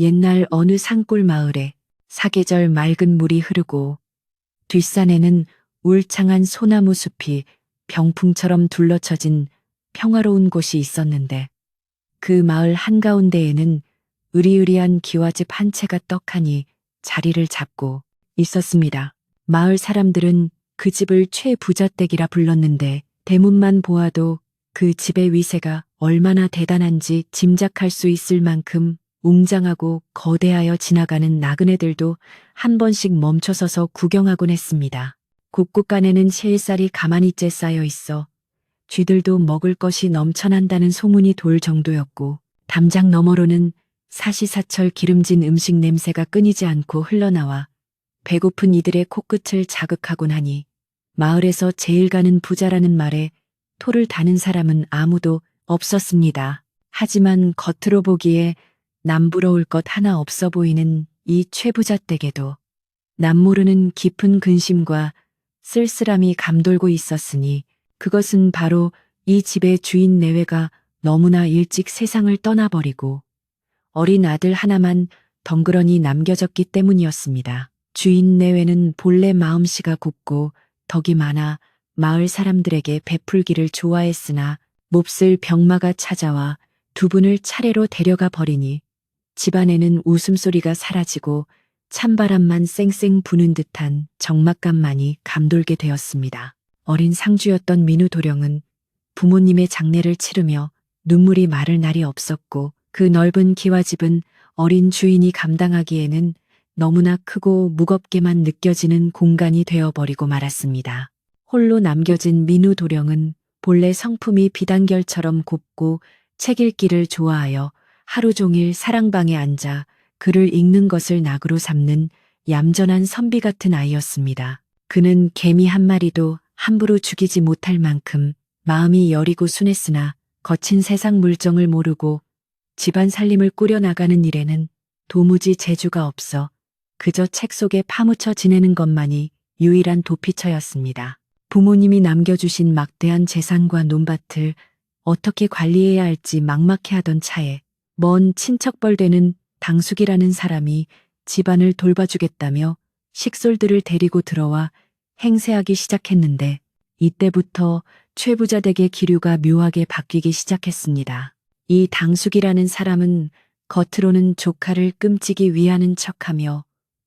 옛날 어느 산골 마을에 사계절 맑은 물이 흐르고 뒷산에는 울창한 소나무 숲이 병풍처럼 둘러쳐진 평화로운 곳이 있었는데 그 마을 한가운데에는 으리으리한 기와집 한 채가 떡하니 자리를 잡고 있었습니다. 마을 사람들은 그 집을 최부잣댁이라 불렀는데 대문만 보아도 그 집의 위세가 얼마나 대단한지 짐작할 수 있을 만큼 웅장하고 거대하여 지나가는 나그네들도 한 번씩 멈춰서서 구경하곤 했습니다. 곳곳간에는 실쌀이 가만히 째 쌓여 있어 쥐들도 먹을 것이 넘쳐난다는 소문이 돌 정도였고 담장 너머로는 사시사철 기름진 음식 냄새가 끊이지 않고 흘러나와 배고픈 이들의 코끝을 자극하곤 하니 마을에서 제일 가는 부자라는 말에 토를 다는 사람은 아무도 없었습니다. 하지만 겉으로 보기에 남부러울 것 하나 없어 보이는 이 최부자 댁에도 남모르는 깊은 근심과 쓸쓸함이 감돌고 있었으니 그것은 바로 이 집의 주인 내외가 너무나 일찍 세상을 떠나버리고 어린 아들 하나만 덩그러니 남겨졌기 때문이었습니다. 주인 내외는 본래 마음씨가 곱고 덕이 많아 마을 사람들에게 베풀기를 좋아했으나 몹쓸 병마가 찾아와 두 분을 차례로 데려가 버리니 집안에는 웃음소리가 사라지고 찬바람만 쌩쌩 부는 듯한 적막감만이 감돌게 되었습니다. 어린 상주였던 민우 도령은 부모님의 장례를 치르며 눈물이 마를 날이 없었고 그 넓은 기와집은 어린 주인이 감당하기에는 너무나 크고 무겁게만 느껴지는 공간이 되어버리고 말았습니다. 홀로 남겨진 민우 도령은 본래 성품이 비단결처럼 곱고 책 읽기를 좋아하여 하루 종일 사랑방에 앉아 글을 읽는 것을 낙으로 삼는 얌전한 선비 같은 아이였습니다. 그는 개미 한 마리도 함부로 죽이지 못할 만큼 마음이 여리고 순했으나 거친 세상 물정을 모르고 집안 살림을 꾸려나가는 일에는 도무지 재주가 없어 그저 책 속에 파묻혀 지내는 것만이 유일한 도피처였습니다. 부모님이 남겨주신 막대한 재산과 논밭을 어떻게 관리해야 할지 막막해하던 차에 먼 친척벌 되는 당숙이라는 사람이 집안을 돌봐주겠다며 식솔들을 데리고 들어와 행세하기 시작했는데 이때부터 최부자 댁의 기류가 묘하게 바뀌기 시작했습니다. 이 당숙이라는 사람은 겉으로는 조카를 끔찍이 위하는 척하며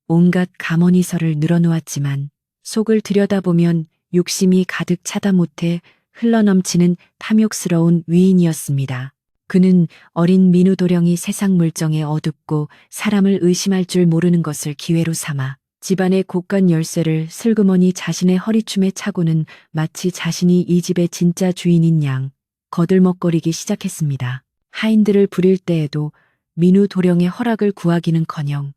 온갖 가머니설을 늘어놓았지만 속을 들여다보면 욕심이 가득 차다 못해 흘러넘치는 탐욕스러운 위인이었습니다. 그는 어린 민우 도령이 세상 물정에 어둡고 사람을 의심할 줄 모르는 것을 기회로 삼아 집안의 곳간 열쇠를 슬그머니 자신의 허리춤에 차고는 마치 자신이 이 집의 진짜 주인인 양 거들먹거리기 시작했습니다. 하인들을 부릴 때에도 민우 도령의 허락을 구하기는커녕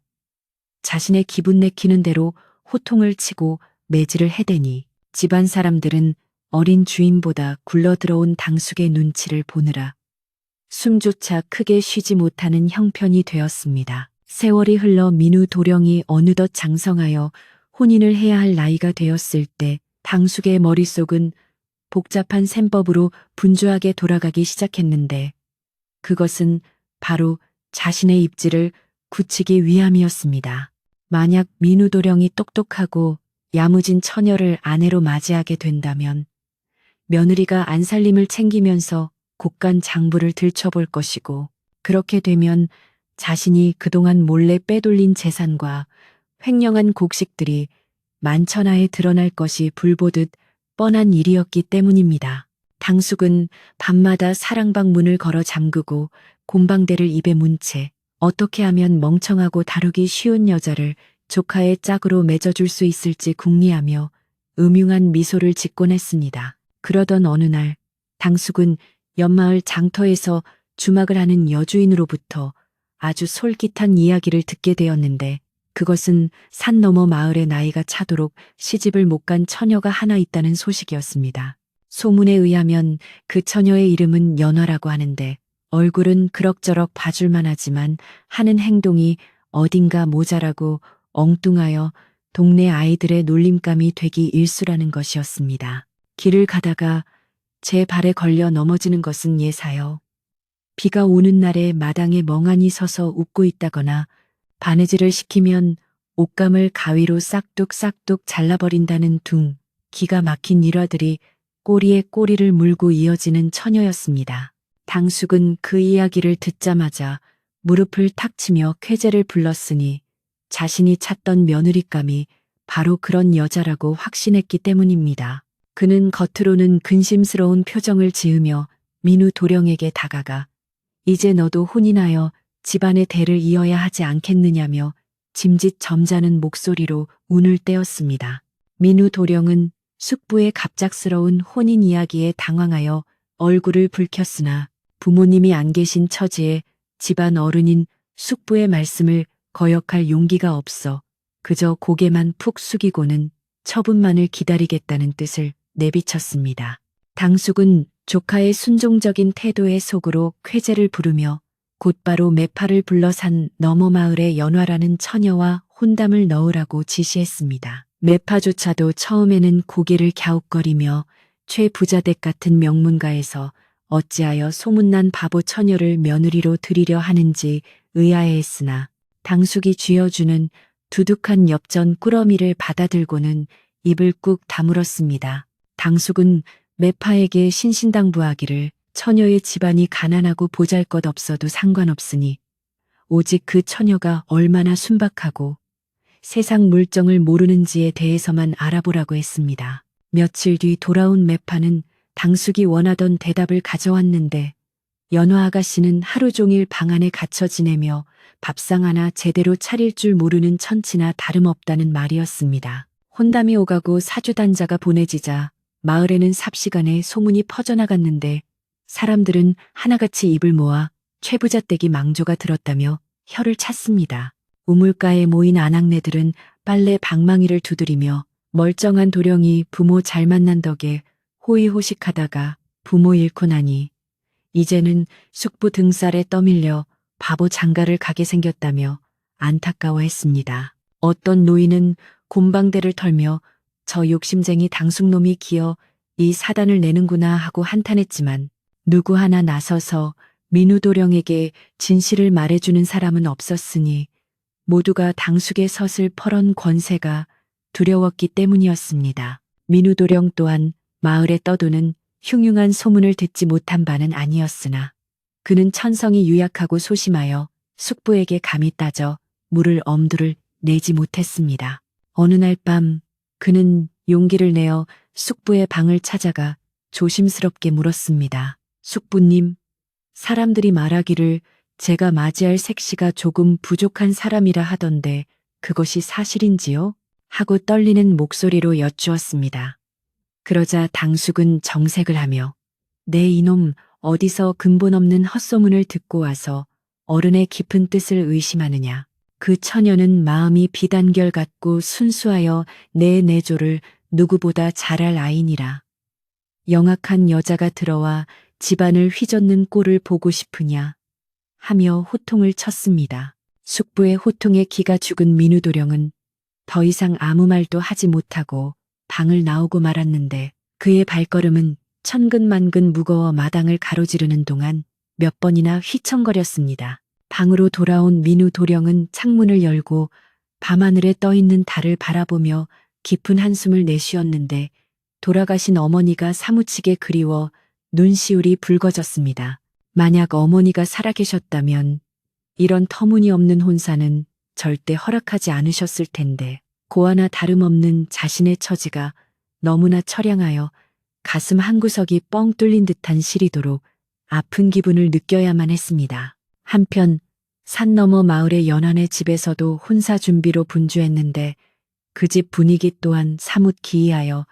자신의 기분 내키는 대로 호통을 치고 매질을 해대니 집안 사람들은 어린 주인보다 굴러들어온 당숙의 눈치를 보느라 숨조차 크게 쉬지 못하는 형편이 되었습니다. 세월이 흘러 민우 도령이 어느덧 장성하여 혼인을 해야 할 나이가 되었을 때 당숙의 머릿속은 복잡한 셈법으로 분주하게 돌아가기 시작했는데 그것은 바로 자신의 입지를 굳히기 위함이었습니다. 만약 민우 도령이 똑똑하고 야무진 처녀를 아내로 맞이하게 된다면 며느리가 안살림을 챙기면서 곳간 장부를 들춰볼 것이고 그렇게 되면 자신이 그동안 몰래 빼돌린 재산과 횡령한 곡식들이 만천하에 드러날 것이 불보듯 뻔한 일이었기 때문입니다. 당숙은 밤마다 사랑방 문을 걸어 잠그고 곰방대를 입에 문 채 어떻게 하면 멍청하고 다루기 쉬운 여자를 조카의 짝으로 맺어줄 수 있을지 궁리하며 음흉한 미소를 짓곤 했습니다. 그러던 어느 날 당숙은 옆마을 장터에서 주막을 하는 여주인으로부터 아주 솔깃한 이야기를 듣게 되었는데 그것은 산 너머 마을에 나이가 차도록 시집을 못 간 처녀가 하나 있다는 소식이었습니다. 소문에 의하면 그 처녀의 이름은 연화라고 하는데 얼굴은 그럭저럭 봐줄만 하지만 하는 행동이 어딘가 모자라고 엉뚱하여 동네 아이들의 놀림감이 되기 일쑤라는 것이었습니다. 길을 가다가 제 발에 걸려 넘어지는 것은 예사여 비가 오는 날에 마당에 멍하니 서서 웃고 있다거나 바느질을 시키면 옷감을 가위로 싹둑싹둑 잘라버린다는 둥 기가 막힌 일화들이 꼬리에 꼬리를 물고 이어지는 처녀였습니다. 당숙은 그 이야기를 듣자마자 무릎을 탁 치며 쾌재를 불렀으니 자신이 찾던 며느리감이 바로 그런 여자라고 확신했기 때문입니다. 그는 겉으로는 근심스러운 표정을 지으며 민우 도령에게 다가가 이제 너도 혼인하여 집안의 대를 이어야 하지 않겠느냐며 짐짓 점잖은 목소리로 운을 떼었습니다. 민우 도령은 숙부의 갑작스러운 혼인 이야기에 당황하여 얼굴을 붉혔으나 부모님이 안 계신 처지에 집안 어른인 숙부의 말씀을 거역할 용기가 없어 그저 고개만 푹 숙이고는 처분만을 기다리겠다는 뜻을 내비쳤습니다. 당숙은 조카의 순종적인 태도에 속으로 쾌재를 부르며 곧바로 매파를 불러 산 너머 마을의 연화라는 처녀와 혼담을 넣으라고 지시했습니다. 매파조차도 처음에는 고개를 갸웃거리며 최 부자댁 같은 명문가에서 어찌하여 소문난 바보 처녀를 며느리로 들이려 하는지 의아해했으나 당숙이 쥐어주는 두둑한 엽전 꾸러미를 받아들고는 입을 꾹 다물었습니다. 당숙은 매파에게 신신당부하기를 처녀의 집안이 가난하고 보잘것없어도 상관없으니 오직 그 처녀가 얼마나 순박하고 세상 물정을 모르는지에 대해서만 알아보라고 했습니다. 며칠 뒤 돌아온 매파는 당숙이 원하던 대답을 가져왔는데 연화 아가씨는 하루 종일 방 안에 갇혀 지내며 밥상 하나 제대로 차릴 줄 모르는 천치나 다름없다는 말이었습니다. 혼담이 오가고 사주단자가 보내지자 마을에는 삽시간에 소문이 퍼져나갔는데 사람들은 하나같이 입을 모아 최부자댁이 망조가 들었다며 혀를 찼습니다. 우물가에 모인 아낙네들은 빨래 방망이를 두드리며 멀쩡한 도령이 부모 잘 만난 덕에 호의호식하다가 부모 잃고 나니 이제는 숙부 등살에 떠밀려 바보 장가를 가게 생겼다며 안타까워했습니다. 어떤 노인은 곰방대를 털며 저 욕심쟁이 당숙놈이 기어 이 사단을 내는구나 하고 한탄했지만 누구 하나 나서서 민우도령에게 진실을 말해주는 사람은 없었으니 모두가 당숙의 섯을 펄언 권세가 두려웠기 때문이었습니다. 민우도령 또한 마을에 떠도는 흉흉한 소문을 듣지 못한 바는 아니었으나 그는 천성이 유약하고 소심하여 숙부에게 감히 따져 물을 엄두를 내지 못했습니다. 어느 날 밤 그는 용기를 내어 숙부의 방을 찾아가 조심스럽게 물었습니다. 숙부님, 사람들이 말하기를 제가 맞이할 색시가 조금 부족한 사람이라 하던데 그것이 사실인지요? 하고 떨리는 목소리로 여쭈었습니다. 그러자 당숙은 정색을 하며 내 이놈 어디서 근본 없는 헛소문을 듣고 와서 어른의 깊은 뜻을 의심하느냐. 그 처녀는 마음이 비단결 같고 순수하여 내 내조를 누구보다 잘할 아이니라. 영악한 여자가 들어와 집안을 휘젓는 꼴을 보고 싶으냐 하며 호통을 쳤습니다. 숙부의 호통에 기가 죽은 민우도령은 더 이상 아무 말도 하지 못하고 방을 나오고 말았는데 그의 발걸음은 천근만근 무거워 마당을 가로지르는 동안 몇 번이나 휘청거렸습니다. 방으로 돌아온 민우도령은 창문을 열고 밤하늘에 떠있는 달을 바라보며 깊은 한숨을 내쉬었는데 돌아가신 어머니가 사무치게 그리워 눈시울이 붉어졌습니다. 만약 어머니가 살아계셨다면 이런 터무니없는 혼사는 절대 허락하지 않으셨을 텐데 고아나 다름없는 자신의 처지가 너무나 처량하여 가슴 한구석이 뻥 뚫린 듯한 시리도록 아픈 기분을 느껴야만 했습니다. 한편 산 너머 마을의 연안의 집에서도 혼사 준비로 분주했는데 그 집 분위기 또한 사뭇 기이하여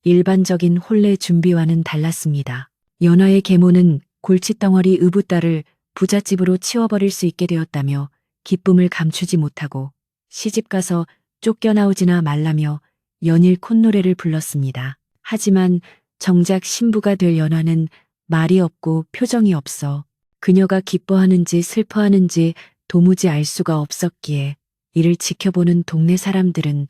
일반적인 혼례 준비와는 달랐습니다. 연화의 계모는 골칫덩어리 의붓딸을 부잣집으로 치워버릴 수 있게 되었다며 기쁨을 감추지 못하고 시집가서 쫓겨나오지나 말라며 연일 콧노래를 불렀습니다. 하지만 정작 신부가 될 연화는 말이 없고 표정이 없어 그녀가 기뻐하는지 슬퍼하는지 도무지 알 수가 없었기에 이를 지켜보는 동네 사람들은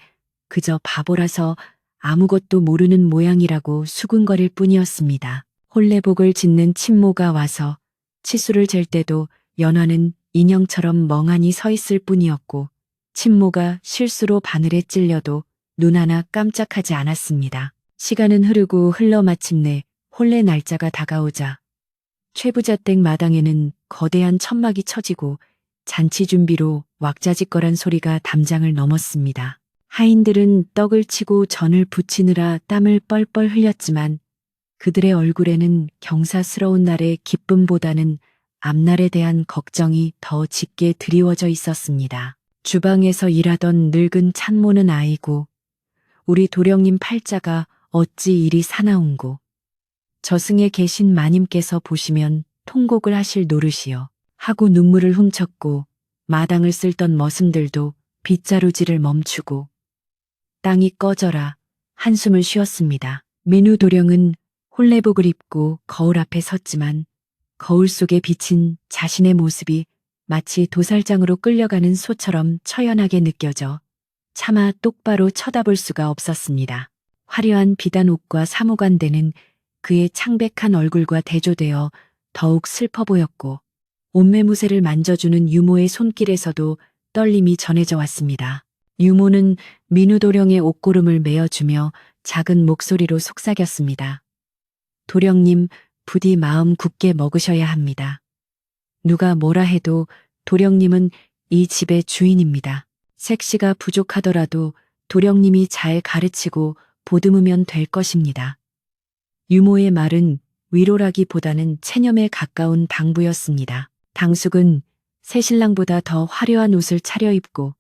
그저 바보라서 아무것도 모르는 모양이라고 수군거릴 뿐이었습니다. 혼례복을 짓는 친모가 와서 치수를 잴 때도 연화는 인형처럼 멍하니 서 있을 뿐이었고 친모가 실수로 바늘에 찔려도 눈 하나 깜짝하지 않았습니다. 시간은 흐르고 흘러 마침내 혼례 날짜가 다가오자 최부자댁 마당에는 거대한 천막이 쳐지고 잔치 준비로 왁자지껄한 소리가 담장을 넘었습니다. 하인들은 떡을 치고 전을 부치느라 땀을 뻘뻘 흘렸지만 그들의 얼굴에는 경사스러운 날의 기쁨보다는 앞날에 대한 걱정이 더 짙게 드리워져 있었습니다. 주방에서 일하던 늙은 찬모는 아이고 우리 도령님 팔자가 어찌 이리 사나운고 저승에 계신 마님께서 보시면 통곡을 하실 노릇이여 하고 눈물을 훔쳤고 마당을 쓸던 머슴들도 빗자루질을 멈추고 땅이 꺼져라 한숨을 쉬었습니다. 민우 도령은 혼례복을 입고 거울 앞에 섰지만 거울 속에 비친 자신의 모습이 마치 도살장으로 끌려가는 소처럼 처연하게 느껴져 차마 똑바로 쳐다볼 수가 없었습니다. 화려한 비단 옷과 사무관대는 그의 창백한 얼굴과 대조되어 더욱 슬퍼 보였고 옷매무새를 만져주는 유모의 손길에서도 떨림이 전해져 왔습니다. 유모는 민우도령의 옷고름을 메어주며 작은 목소리로 속삭였습니다. 도령님, 부디 마음 굳게 먹으셔야 합니다. 누가 뭐라 해도 도령님은 이 집의 주인입니다. 색시가 부족하더라도 도령님이 잘 가르치고 보듬으면 될 것입니다. 유모의 말은 위로라기보다는 체념에 가까운 당부였습니다. 당숙은 새신랑보다 더 화려한 옷을 차려입고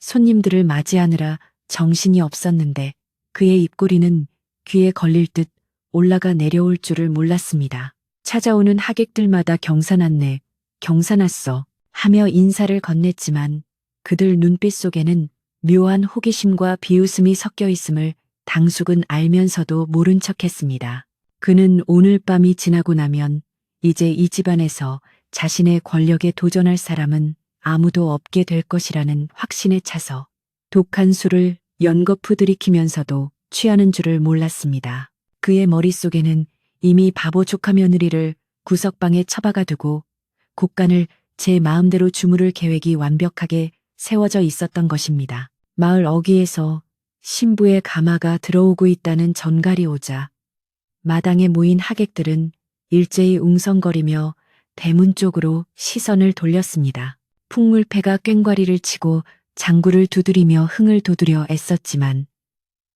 손님들을 맞이하느라 정신이 없었는데 그의 입꼬리는 귀에 걸릴 듯 올라가 내려올 줄을 몰랐습니다. 찾아오는 하객들마다 경사났네, 경사났어 하며 인사를 건넸지만 그들 눈빛 속에는 묘한 호기심과 비웃음이 섞여 있음을 당숙은 알면서도 모른 척했습니다. 그는 오늘 밤이 지나고 나면 이제 이 집안에서 자신의 권력에 도전할 사람은 아무도 없게 될 것이라는 확신에 차서 독한 술을 연거푸 들이키면서도 취하는 줄을 몰랐습니다. 그의 머릿속에는 이미 바보 조카 며느리를 구석방에 처박아 두고 곡간을 제 마음대로 주무를 계획이 완벽하게 세워져 있었던 것입니다. 마을 어귀에서 신부의 가마가 들어오고 있다는 전갈이 오자 마당에 모인 하객들은 일제히 웅성거리며 대문 쪽으로 시선을 돌렸습니다. 풍물패가 꽹과리를 치고 장구를 두드리며 흥을 돋우려 애썼지만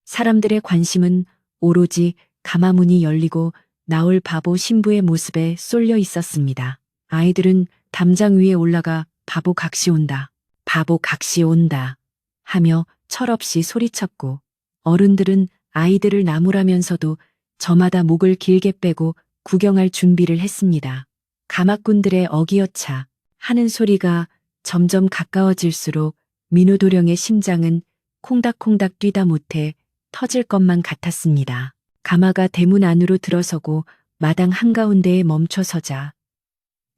사람들의 관심은 오로지 가마문이 열리고 나올 바보 신부의 모습에 쏠려 있었습니다. 아이들은 담장 위에 올라가 바보 각시 온다, 바보 각시 온다 하며 철없이 소리쳤고 어른들은 아이들을 나무라면서도 저마다 목을 길게 빼고 구경할 준비를 했습니다. 가마꾼들의 어기여차 하는 소리가 점점 가까워질수록 민우도령의 심장은 콩닥콩닥 뛰다 못해 터질 것만 같았습니다. 가마가 대문 안으로 들어서고 마당 한가운데에 멈춰서자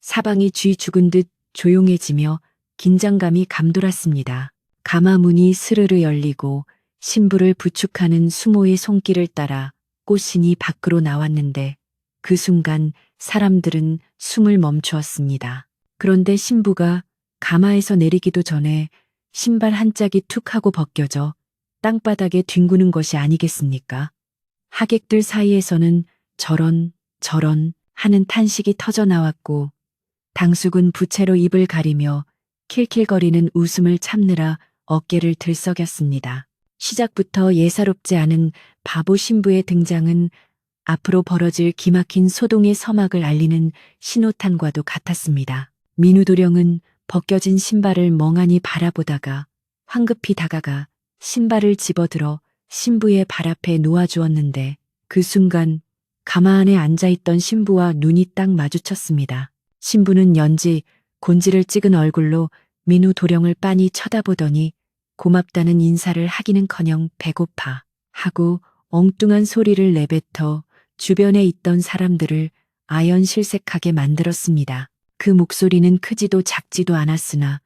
사방이 쥐 죽은 듯 조용해지며 긴장감이 감돌았습니다. 가마 문이 스르르 열리고 신부를 부축하는 수모의 손길을 따라 꽃신이 밖으로 나왔는데 그 순간 사람들은 숨을 멈추었습니다. 그런데 신부가 가마에서 내리기도 전에 신발 한 짝이 툭 하고 벗겨져 땅바닥에 뒹구는 것이 아니겠습니까? 하객들 사이에서는 저런 하는 탄식이 터져 나왔고 당숙은 부채로 입을 가리며 킬킬거리는 웃음을 참느라 어깨를 들썩였습니다. 시작부터 예사롭지 않은 바보 신부의 등장은 앞으로 벌어질 기막힌 소동의 서막을 알리는 신호탄과도 같았습니다. 민우도령은 벗겨진 신발을 멍하니 바라보다가 황급히 다가가 신발을 집어들어 신부의 발 앞에 놓아주었는데 그 순간 가마 안에 앉아있던 신부와 눈이 딱 마주쳤습니다. 신부는 연지 곤지를 찍은 얼굴로 민우도령을 빤히 쳐다보더니 고맙다는 인사를 하기는커녕 배고파 하고 엉뚱한 소리를 내뱉어 주변에 있던 사람들을 아연실색하게 만들었습니다. 그 목소리는 크지도 작지도 않았으나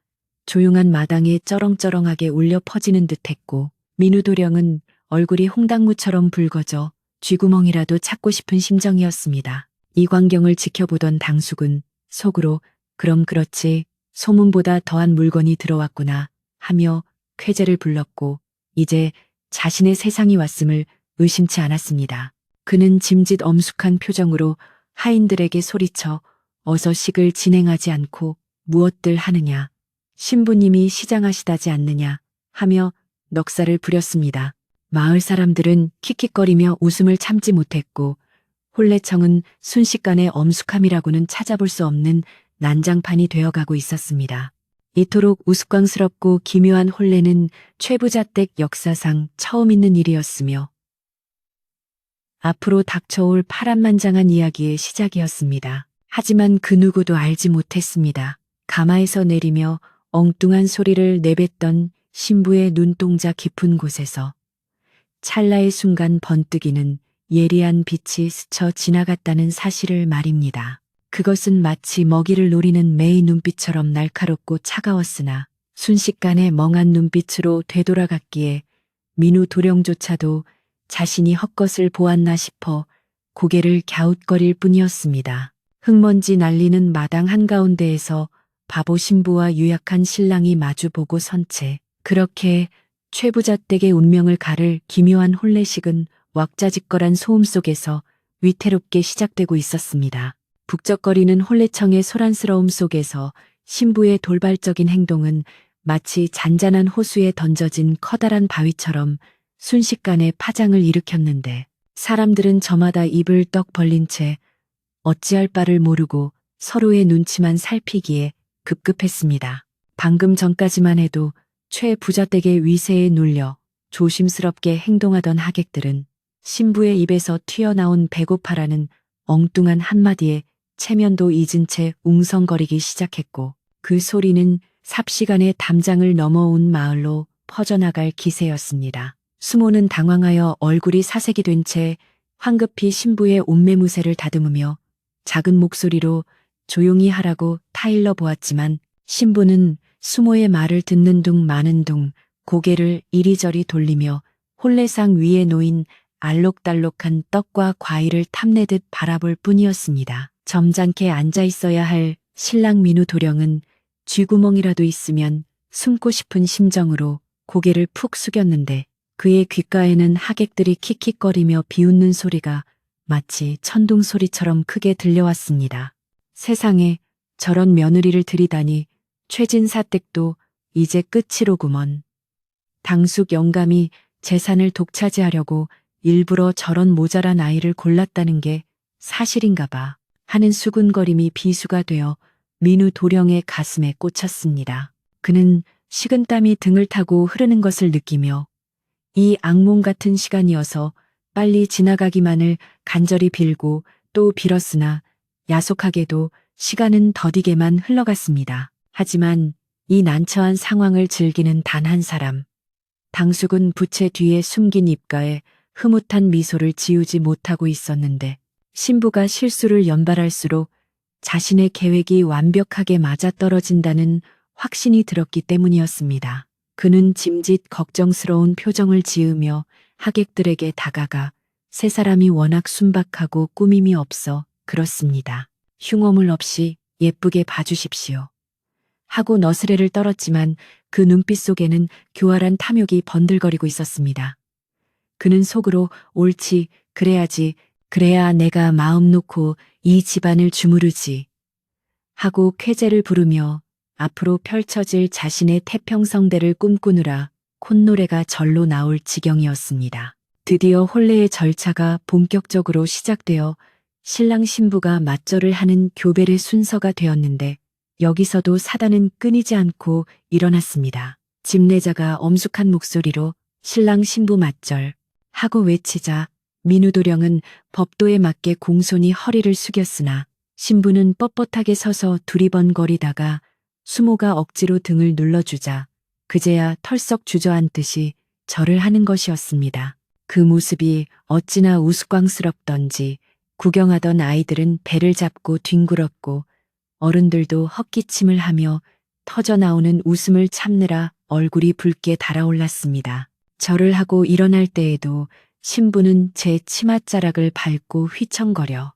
조용한 마당에 쩌렁쩌렁하게 울려 퍼지는 듯했고 민우도령은 얼굴이 홍당무처럼 붉어져 쥐구멍이라도 찾고 싶은 심정이었습니다. 이 광경을 지켜보던 당숙은 속으로 그럼 그렇지 소문보다 더한 물건이 들어왔구나 하며 쾌재를 불렀고 이제 자신의 세상이 왔음을 의심치 않았습니다. 그는 짐짓 엄숙한 표정으로 하인들에게 소리쳐 어서 식을 진행하지 않고 무엇들 하느냐. 신부님이 시장하시다지 않느냐 하며 넉살을 부렸습니다. 마을 사람들은 킥킥거리며 웃음을 참지 못했고 혼례청은 순식간에 엄숙함이라고는 찾아볼 수 없는 난장판이 되어가고 있었습니다. 이토록 우스꽝스럽고 기묘한 혼례는 최부자댁 역사상 처음 있는 일이었으며 앞으로 닥쳐올 파란만장한 이야기의 시작이었습니다. 하지만 그 누구도 알지 못했습니다. 가마에서 내리며 엉뚱한 소리를 내뱉던 신부의 눈동자 깊은 곳에서 찰나의 순간 번뜩이는 예리한 빛이 스쳐 지나갔다는 사실을 말입니다. 그것은 마치 먹이를 노리는 매의 눈빛처럼 날카롭고 차가웠으나 순식간에 멍한 눈빛으로 되돌아갔기에 민우 도령조차도 자신이 헛것을 보았나 싶어 고개를 갸웃거릴 뿐이었습니다. 흙먼지 날리는 마당 한가운데에서 바보 신부와 유약한 신랑이 마주보고 선 채 그렇게 최부자댁의 운명을 가를 기묘한 혼례식은 왁자지껄한 소음 속에서 위태롭게 시작되고 있었습니다. 북적거리는 혼례청의 소란스러움 속에서 신부의 돌발적인 행동은 마치 잔잔한 호수에 던져진 커다란 바위처럼 순식간에 파장을 일으켰는데 사람들은 저마다 입을 떡 벌린 채 어찌할 바를 모르고 서로의 눈치만 살피기에 급급했습니다. 방금 전까지만 해도 최 부자댁의 위세에 눌려 조심스럽게 행동하던 하객들은 신부의 입에서 튀어나온 배고파라는 엉뚱한 한마디에 체면도 잊은 채 웅성거리기 시작했고 그 소리는 삽시간에 담장을 넘어온 마을로 퍼져나갈 기세였습니다. 수모는 당황하여 얼굴이 사색이 된 채 황급히 신부의 옷매무새를 다듬으며 작은 목소리로 조용히 하라고 타일러 보았지만 신부는 수모의 말을 듣는 둥 마는 둥 고개를 이리저리 돌리며 혼례상 위에 놓인 알록달록한 떡과 과일을 탐내듯 바라볼 뿐이었습니다. 점잖게 앉아 있어야 할 신랑 민우 도령은 쥐구멍이라도 있으면 숨고 싶은 심정으로 고개를 푹 숙였는데 그의 귓가에는 하객들이 킥킥거리며 비웃는 소리가 마치 천둥 소리처럼 크게 들려왔습니다. 세상에 저런 며느리를 들이다니 최진사 댁도 이제 끝이로구먼. 당숙 영감이 재산을 독차지하려고 일부러 저런 모자란 아이를 골랐다는 게 사실인가 봐 하는 수군거림이 비수가 되어 민우 도령의 가슴에 꽂혔습니다. 그는 식은땀이 등을 타고 흐르는 것을 느끼며 이 악몽 같은 시간이어서 빨리 지나가기만을 간절히 빌고 또 빌었으나 야속하게도 시간은 더디게만 흘러갔습니다. 하지만 이 난처한 상황을 즐기는 단 한 사람. 당숙은 부채 뒤에 숨긴 입가에 흐뭇한 미소를 지우지 못하고 있었는데 신부가 실수를 연발할수록 자신의 계획이 완벽하게 맞아떨어진다는 확신이 들었기 때문이었습니다. 그는 짐짓 걱정스러운 표정을 지으며 하객들에게 다가가 세 사람이 워낙 순박하고 꾸밈이 없어 그렇습니다. 흉어물 없이 예쁘게 봐주십시오. 하고 너스레를 떨었지만 그 눈빛 속에는 교활한 탐욕이 번들거리고 있었습니다. 그는 속으로 옳지, 그래야지, 그래야 내가 마음 놓고 이 집안을 주무르지 하고 쾌재를 부르며 앞으로 펼쳐질 자신의 태평성대를 꿈꾸느라 콧노래가 절로 나올 지경이었습니다. 드디어 혼례의 절차가 본격적으로 시작되어 신랑 신부가 맞절을 하는 교배의 순서가 되었는데 여기서도 사단은 끊이지 않고 일어났습니다. 집내자가 엄숙한 목소리로 신랑 신부 맞절 하고 외치자 민우 도령은 법도에 맞게 공손히 허리를 숙였으나 신부는 뻣뻣하게 서서 두리번거리다가 수모가 억지로 등을 눌러주자 그제야 털썩 주저앉듯이 절을 하는 것이었습니다. 그 모습이 어찌나 우스꽝스럽던지 구경하던 아이들은 배를 잡고 뒹굴었고 어른들도 헛기침을 하며 터져나오는 웃음을 참느라 얼굴이 붉게 달아올랐습니다. 절을 하고 일어날 때에도 신부는 제 치맛자락을 밟고 휘청거려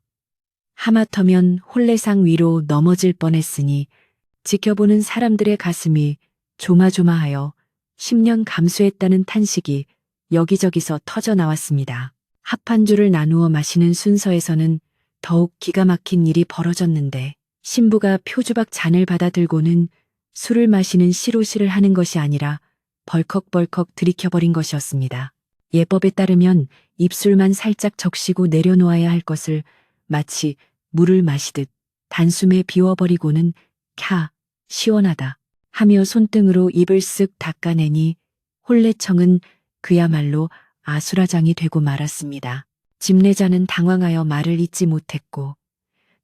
하마터면 혼례상 위로 넘어질 뻔했으니 지켜보는 사람들의 가슴이 조마조마하여 10년 감수했다는 탄식이 여기저기서 터져 나왔습니다. 합판주를 나누어 마시는 순서에서는 더욱 기가 막힌 일이 벌어졌는데 신부가 표주박 잔을 받아들고는 술을 마시는 시로시를 하는 것이 아니라 벌컥벌컥 들이켜버린 것이었습니다. 예법에 따르면 입술만 살짝 적시고 내려놓아야 할 것을 마치 물을 마시듯 단숨에 비워버리고는 캬, 시원하다 하며 손등으로 입을 쓱 닦아내니 혼례청은 그야말로 아수라장이 되고 말았습니다. 집례자는 당황하여 말을 잇지 못했고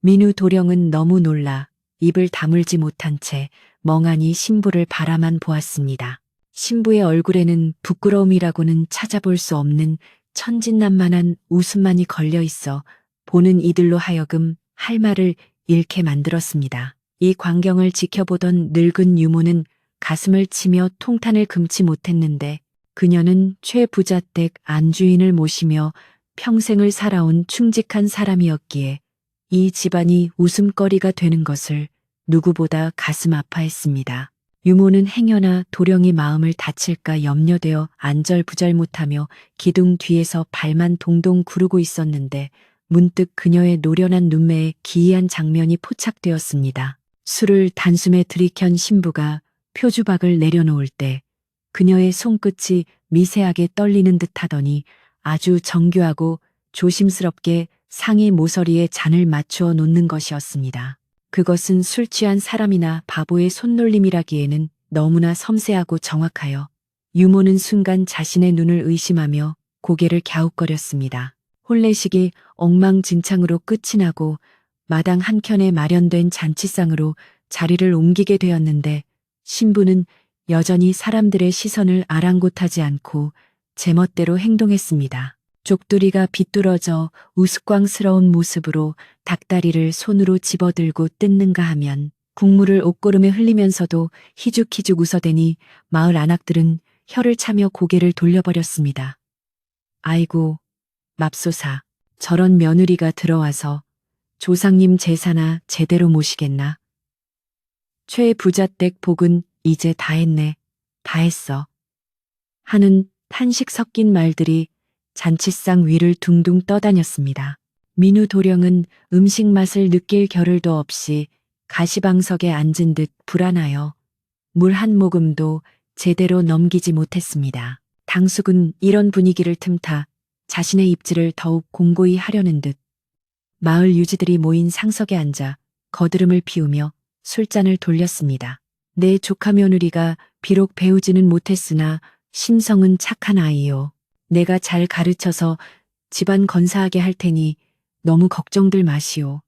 민우 도령은 너무 놀라 입을 다물지 못한 채 멍하니 신부를 바라만 보았습니다. 신부의 얼굴에는 부끄러움이라고는 찾아볼 수 없는 천진난만한 웃음만이 걸려 있어 보는 이들로 하여금 할 말을 잃게 만들었습니다. 이 광경을 지켜보던 늙은 유모는 가슴을 치며 통탄을 금치 못했는데 그녀는 최 부자댁 안주인을 모시며 평생을 살아온 충직한 사람이었기에 이 집안이 웃음거리가 되는 것을 누구보다 가슴 아파했습니다. 유모는 행여나 도령이 마음을 다칠까 염려되어 안절부절 못하며 기둥 뒤에서 발만 동동 구르고 있었는데 문득 그녀의 노련한 눈매에 기이한 장면이 포착되었습니다. 술을 단숨에 들이켠 신부가 표주박을 내려놓을 때 그녀의 손끝이 미세하게 떨리는 듯 하더니 아주 정교하고 조심스럽게 상의 모서리에 잔을 맞추어 놓는 것이었습니다. 그것은 술 취한 사람이나 바보의 손놀림이라기에는 너무나 섬세하고 정확하여 유모는 순간 자신의 눈을 의심하며 고개를 갸웃거렸습니다. 혼례식이 엉망진창으로 끝이 나고 마당 한켠에 마련된 잔치상으로 자리를 옮기게 되었는데 신부는 여전히 사람들의 시선을 아랑곳하지 않고 제멋대로 행동했습니다. 족두리가 비뚤어져 우스꽝스러운 모습으로 닭다리를 손으로 집어들고 뜯는가 하면 국물을 옷고름에 흘리면서도 희죽희죽 웃어대니 마을 안악들은 혀를 차며 고개를 돌려버렸습니다. 아이고, 맙소사, 저런 며느리가 들어와서 조상님 제사나 제대로 모시겠나? 최 부자댁 복은 이제 다 했네, 다 했어. 하는 탄식 섞인 말들이 잔치상 위를 둥둥 떠다녔습니다. 민우 도령은 음식 맛을 느낄 겨를도 없이 가시방석에 앉은 듯 불안하여 물 한 모금도 제대로 넘기지 못했습니다. 당숙은 이런 분위기를 틈타 자신의 입질을 더욱 공고히 하려는 듯 마을 유지들이 모인 상석에 앉아 거드름을 피우며 술잔을 돌렸습니다. 내 조카 며느리가 비록 배우지는 못했으나 심성은 착한 아이요. 내가 잘 가르쳐서 집안 건사하게 할 테니 너무 걱정들 마시오.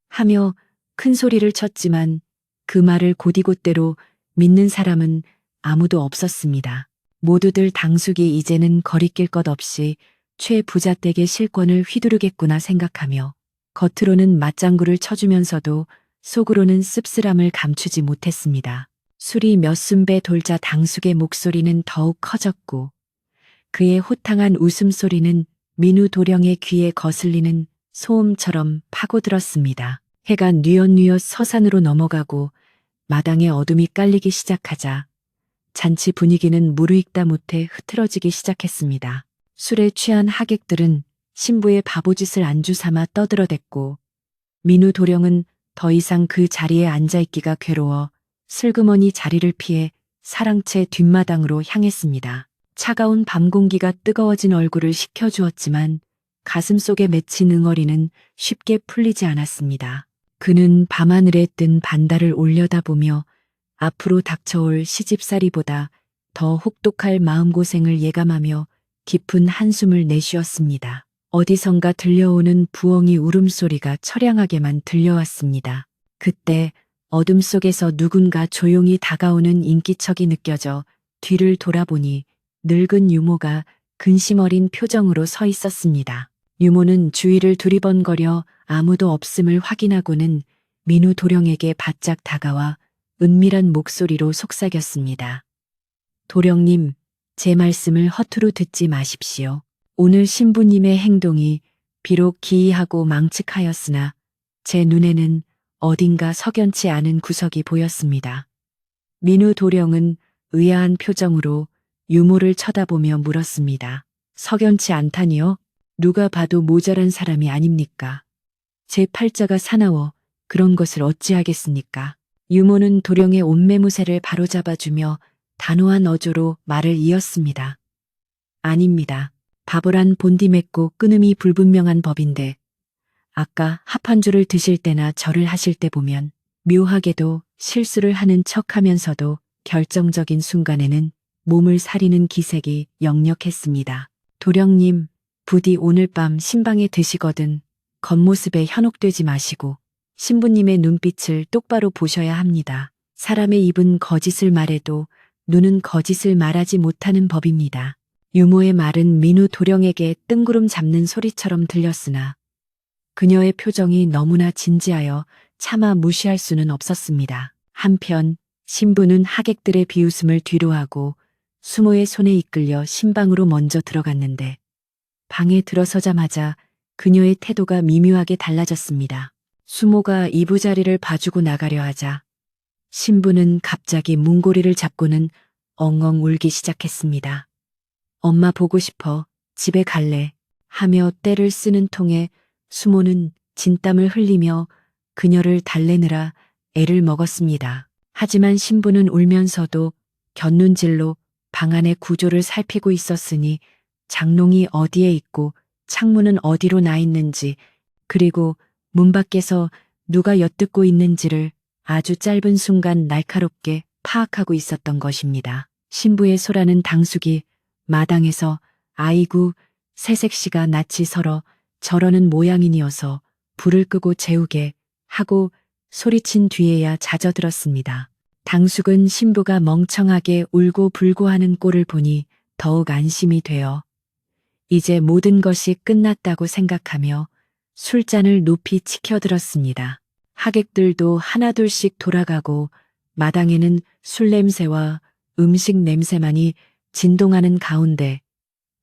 하며 큰 소리를 쳤지만 그 말을 곧이곧대로 믿는 사람은 아무도 없었습니다. 모두들 당숙이 이제는 거리낄 것 없이 최 부자댁의 실권을 휘두르겠구나 생각하며 겉으로는 맞장구를 쳐주면서도 속으로는 씁쓸함을 감추지 못했습니다. 술이 몇 순배 돌자 당숙의 목소리는 더욱 커졌고 그의 호탕한 웃음소리는 민우 도령의 귀에 거슬리는 소음처럼 파고들었습니다. 해가 뉘엿뉘엿 서산으로 넘어가고 마당에 어둠이 깔리기 시작하자 잔치 분위기는 무르익다 못해 흐트러지기 시작했습니다. 술에 취한 하객들은 신부의 바보짓을 안주 삼아 떠들어댔고 민우 도령은 더 이상 그 자리에 앉아있기가 괴로워 슬그머니 자리를 피해 사랑채 뒷마당으로 향했습니다. 차가운 밤 공기가 뜨거워진 얼굴을 식혀주었지만 가슴속에 맺힌 응어리는 쉽게 풀리지 않았습니다. 그는 밤하늘에 뜬 반달을 올려다보며 앞으로 닥쳐올 시집살이보다 더 혹독할 마음고생을 예감하며 깊은 한숨을 내쉬었습니다. 어디선가 들려오는 부엉이 울음소리가 처량하게만 들려왔습니다. 그때 어둠 속에서 누군가 조용히 다가오는 인기척이 느껴져 뒤를 돌아보니 늙은 유모가 근심 어린 표정으로 서 있었습니다. 유모는 주위를 두리번거려 아무도 없음을 확인하고는 민우 도령에게 바짝 다가와 은밀한 목소리로 속삭였습니다. 도령님, 제 말씀을 허투루 듣지 마십시오. 오늘 신부님의 행동이 비록 기이하고 망측하였으나 제 눈에는 어딘가 석연치 않은 구석이 보였습니다. 민우 도령은 의아한 표정으로 유모를 쳐다보며 물었습니다. 석연치 않다니요? 누가 봐도 모자란 사람이 아닙니까? 제 팔자가 사나워 그런 것을 어찌하겠습니까? 유모는 도령의 옷매무새를 바로잡아주며 단호한 어조로 말을 이었습니다. 아닙니다. 바보란 본디 맺고 끊음이 불분명한 법인데 아까 합한주를 드실 때나 절을 하실 때 보면 묘하게도 실수를 하는 척하면서도 결정적인 순간에는 몸을 사리는 기색이 역력했습니다. 도령님, 부디 오늘 밤 신방에 드시거든 겉모습에 현혹되지 마시고 신부님의 눈빛을 똑바로 보셔야 합니다. 사람의 입은 거짓을 말해도 눈은 거짓을 말하지 못하는 법입니다. 유모의 말은 민우 도령에게 뜬구름 잡는 소리처럼 들렸으나 그녀의 표정이 너무나 진지하여 차마 무시할 수는 없었습니다. 한편 신부는 하객들의 비웃음을 뒤로하고 수모의 손에 이끌려 신방으로 먼저 들어갔는데 방에 들어서자마자 그녀의 태도가 미묘하게 달라졌습니다. 수모가 이부자리를 봐주고 나가려 하자 신부는 갑자기 문고리를 잡고는 엉엉 울기 시작했습니다. 엄마 보고 싶어, 집에 갈래 하며 떼를 쓰는 통에 수모는 진땀을 흘리며 그녀를 달래느라 애를 먹었습니다. 하지만 신부는 울면서도 곁눈질로 방 안의 구조를 살피고 있었으니 장롱이 어디에 있고 창문은 어디로 나 있는지 그리고 문 밖에서 누가 엿듣고 있는지를 아주 짧은 순간 날카롭게 파악하고 있었던 것입니다. 신부의 소라는 당숙이 마당에서 아이고 새색시가 낯이 설어 저러는 모양이니어서 불을 끄고 재우게 하고 소리친 뒤에야 잦아들었습니다. 당숙은 신부가 멍청하게 울고 불고 하는 꼴을 보니 더욱 안심이 되어 이제 모든 것이 끝났다고 생각하며 술잔을 높이 치켜들었습니다. 하객들도 하나둘씩 돌아가고 마당에는 술 냄새와 음식 냄새만이 진동하는 가운데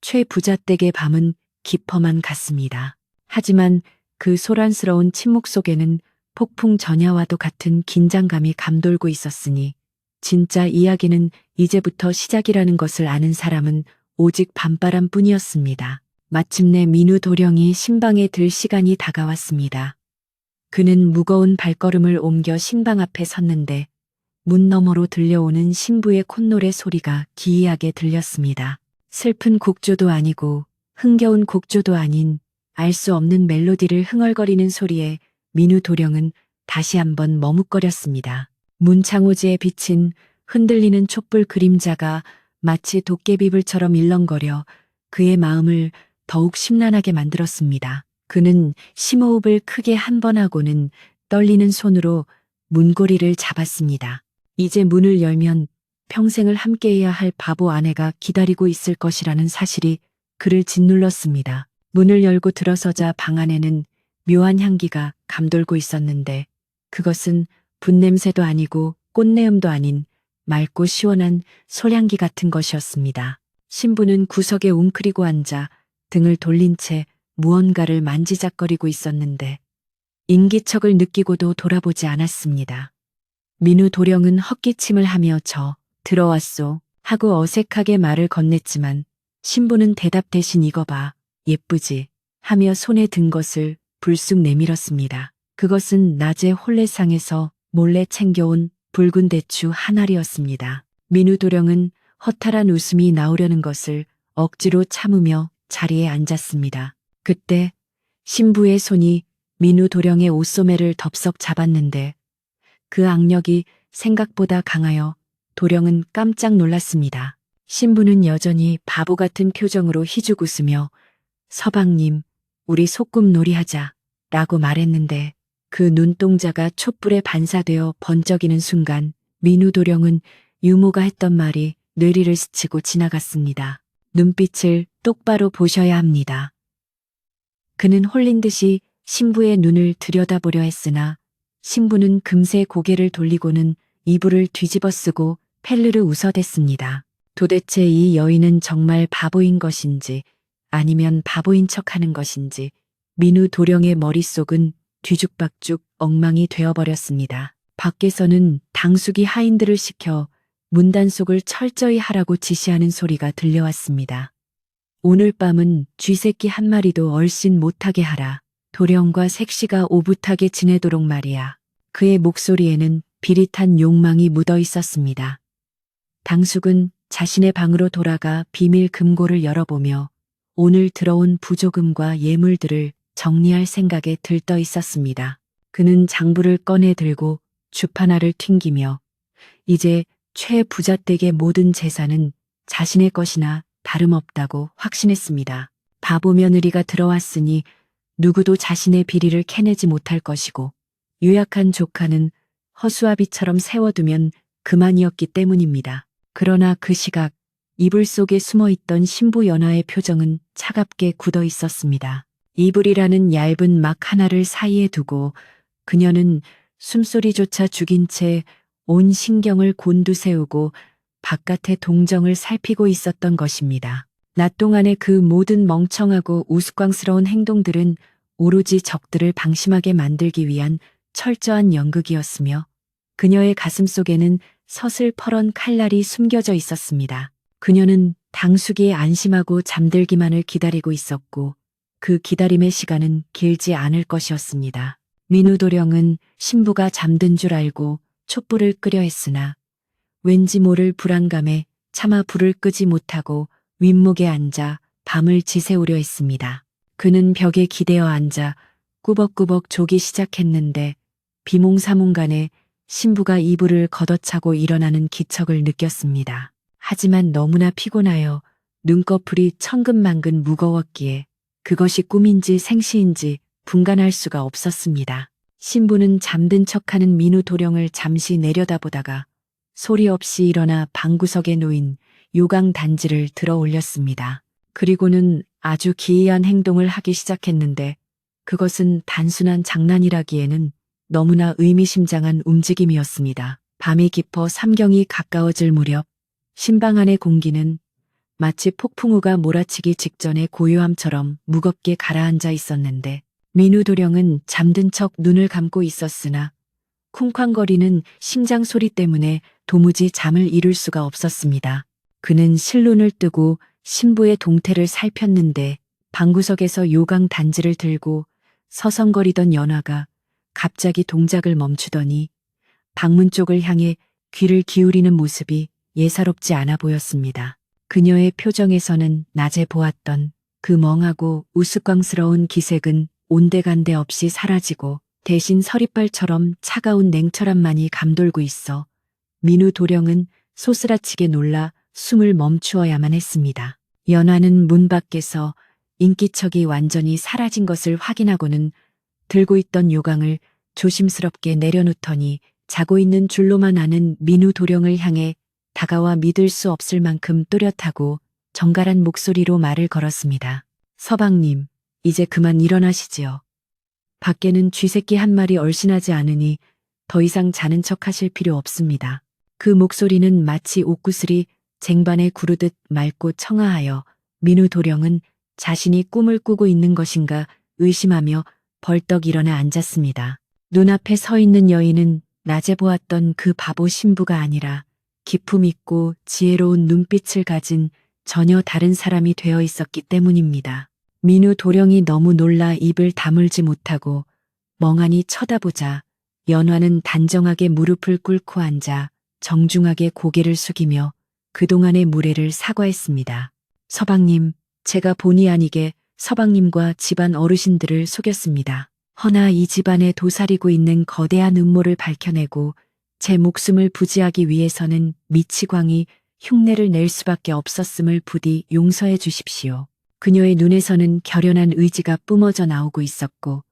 최 부잣댁의 밤은 깊어만 갔습니다. 하지만 그 소란스러운 침묵 속에는 폭풍 전야와도 같은 긴장감이 감돌고 있었으니 진짜 이야기는 이제부터 시작이라는 것을 아는 사람은 오직 밤바람뿐이었습니다. 마침내 민우 도령이 신방에 들 시간이 다가왔습니다. 그는 무거운 발걸음을 옮겨 신방 앞에 섰는데 문 너머로 들려오는 신부의 콧노래 소리가 기이하게 들렸습니다. 슬픈 곡조도 아니고 흥겨운 곡조도 아닌 알 수 없는 멜로디를 흥얼거리는 소리에 민우 도령은 다시 한번 머뭇거렸습니다. 문창호지에 비친 흔들리는 촛불 그림자가 마치 도깨비불처럼 일렁거려 그의 마음을 더욱 심란하게 만들었습니다. 그는 심호흡을 크게 한 번 하고는 떨리는 손으로 문고리를 잡았습니다. 이제 문을 열면 평생을 함께해야 할 바보 아내가 기다리고 있을 것이라는 사실이 그를 짓눌렀습니다. 문을 열고 들어서자 방 안에는 묘한 향기가 감돌고 있었는데 그것은 분냄새도 아니고 꽃내음도 아닌 맑고 시원한 솔향기 같은 것이었습니다. 신부는 구석에 웅크리고 앉아 등을 돌린 채 무언가를 만지작거리고 있었는데 인기척을 느끼고도 돌아보지 않았습니다. 민우 도령은 헛기침을 하며 들어왔소 하고 어색하게 말을 건넸지만 신부는 대답 대신 이거 봐 예쁘지 하며 손에 든 것을 불쑥 내밀었습니다. 그것은 낮에 홀레상에서 몰래 챙겨온 붉은 대추 한 알이었습니다. 민우 도령은 허탈한 웃음이 나오려는 것을 억지로 참으며 자리에 앉았습니다. 그때 신부의 손이 민우 도령의 옷소매를 덥석 잡았는데 그 악력이 생각보다 강하여 도령은 깜짝 놀랐습니다. 신부는 여전히 바보 같은 표정으로 희죽 웃으며 서방님, 우리 소꿉놀이 하자 라고 말했는데 그 눈동자가 촛불에 반사되어 번쩍이는 순간 민우 도령은 유모가 했던 말이 뇌리를 스치고 지나갔습니다. 눈빛을 똑바로 보셔야 합니다. 그는 홀린 듯이 신부의 눈을 들여다보려 했으나 신부는 금세 고개를 돌리고는 이불을 뒤집어 쓰고 펠르르 웃어댔습니다. 도대체 이 여인은 정말 바보인 것인지 아니면 바보인 척하는 것인지 민우 도령의 머릿속은 뒤죽박죽 엉망이 되어버렸습니다. 밖에서는 당숙이 하인들을 시켜 문단속을 철저히 하라고 지시하는 소리가 들려왔습니다. 오늘 밤은 쥐새끼 한 마리도 얼씬 못하게 하라. 도령과 색시가 오붓하게 지내도록 말이야. 그의 목소리에는 비릿한 욕망이 묻어 있었습니다. 당숙은 자신의 방으로 돌아가 비밀 금고를 열어보며 오늘 들어온 부조금과 예물들을 정리할 생각에 들떠 있었습니다. 그는 장부를 꺼내 들고 주파나를 튕기며 이제 최부잣댁의 모든 재산은 자신의 것이나 다름없다고 확신했습니다. 바보 며느리가 들어왔으니 누구도 자신의 비리를 캐내지 못할 것이고 유약한 조카는 허수아비처럼 세워두면 그만이었기 때문입니다. 그러나 그 시각 이불 속에 숨어있던 신부 연화의 표정은 차갑게 굳어 있었습니다. 이불이라는 얇은 막 하나를 사이에 두고 그녀는 숨소리조차 죽인 채 온 신경을 곤두세우고 바깥의 동정을 살피고 있었던 것입니다. 낮 동안의 그 모든 멍청하고 우스꽝스러운 행동들은 오로지 적들을 방심하게 만들기 위한 철저한 연극이었으며 그녀의 가슴 속에는 서슬퍼런 칼날이 숨겨져 있었습니다. 그녀는 당숙이 안심하고 잠들기만을 기다리고 있었고 그 기다림의 시간은 길지 않을 것이었습니다. 민우도령은 신부가 잠든 줄 알고 촛불을 끄려 했으나 왠지 모를 불안감에 차마 불을 끄지 못하고 윗목에 앉아 밤을 지새우려 했습니다. 그는 벽에 기대어 앉아 꾸벅꾸벅 조기 시작했는데 비몽사몽간에 신부가 이불을 걷어차고 일어나는 기척을 느꼈습니다. 하지만 너무나 피곤하여 눈꺼풀이 천근만근 무거웠기에 그것이 꿈인지 생시인지 분간할 수가 없었습니다. 신부는 잠든 척하는 민우 도령을 잠시 내려다보다가 소리 없이 일어나 방구석에 놓인 요강 단지를 들어 올렸습니다. 그리고는 아주 기이한 행동을 하기 시작했는데 그것은 단순한 장난이라기에는 너무나 의미심장한 움직임이었습니다. 밤이 깊어 삼경이 가까워질 무렵 신방 안의 공기는 마치 폭풍우가 몰아치기 직전의 고요함처럼 무겁게 가라앉아 있었는데 민우 도령은 잠든 척 눈을 감고 있었으나 쿵쾅거리는 심장 소리 때문에 도무지 잠을 이룰 수가 없었습니다. 그는 실눈을 뜨고 신부의 동태를 살폈는데 방구석에서 요강 단지를 들고 서성거리던 연화가 갑자기 동작을 멈추더니 방문 쪽을 향해 귀를 기울이는 모습이 예사롭지 않아 보였습니다. 그녀의 표정에서는 낮에 보았던 그 멍하고 우스꽝스러운 기색은 온데간데 없이 사라지고 대신 서리빨처럼 차가운 냉철함만이 감돌고 있어 민우 도령은 소스라치게 놀라 숨을 멈추어야만 했습니다. 연화는 문 밖에서 인기척이 완전히 사라진 것을 확인하고는 들고 있던 요강을 조심스럽게 내려놓더니 자고 있는 줄로만 아는 민우 도령을 향해 다가와 믿을 수 없을 만큼 또렷하고 정갈한 목소리로 말을 걸었습니다. 서방님, 이제 그만 일어나시지요. 밖에는 쥐새끼 한 마리 얼씬하지 않으니 더 이상 자는 척 하실 필요 없습니다. 그 목소리는 마치 옥구슬이 쟁반에 구르듯 맑고 청아하여 민우 도령은 자신이 꿈을 꾸고 있는 것인가 의심하며 벌떡 일어나 앉았습니다. 눈앞에 서 있는 여인은 낮에 보았던 그 바보 신부가 아니라 기품 있고 지혜로운 눈빛을 가진 전혀 다른 사람이 되어 있었기 때문입니다. 민우 도령이 너무 놀라 입을 다물지 못하고 멍하니 쳐다보자 연화는 단정하게 무릎을 꿇고 앉아 정중하게 고개를 숙이며 그동안의 무례를 사과했습니다. 서방님, 제가 본의 아니게 서방님과 집안 어르신들을 속였습니다. 허나 이 집안에 도사리고 있는 거대한 음모를 밝혀내고 제 목숨을 부지하기 위해서는 미치광이 흉내를 낼 수밖에 없었음을 부디 용서해 주십시오. 그녀의 눈에서는 결연한 의지가 뿜어져 나오고 있었고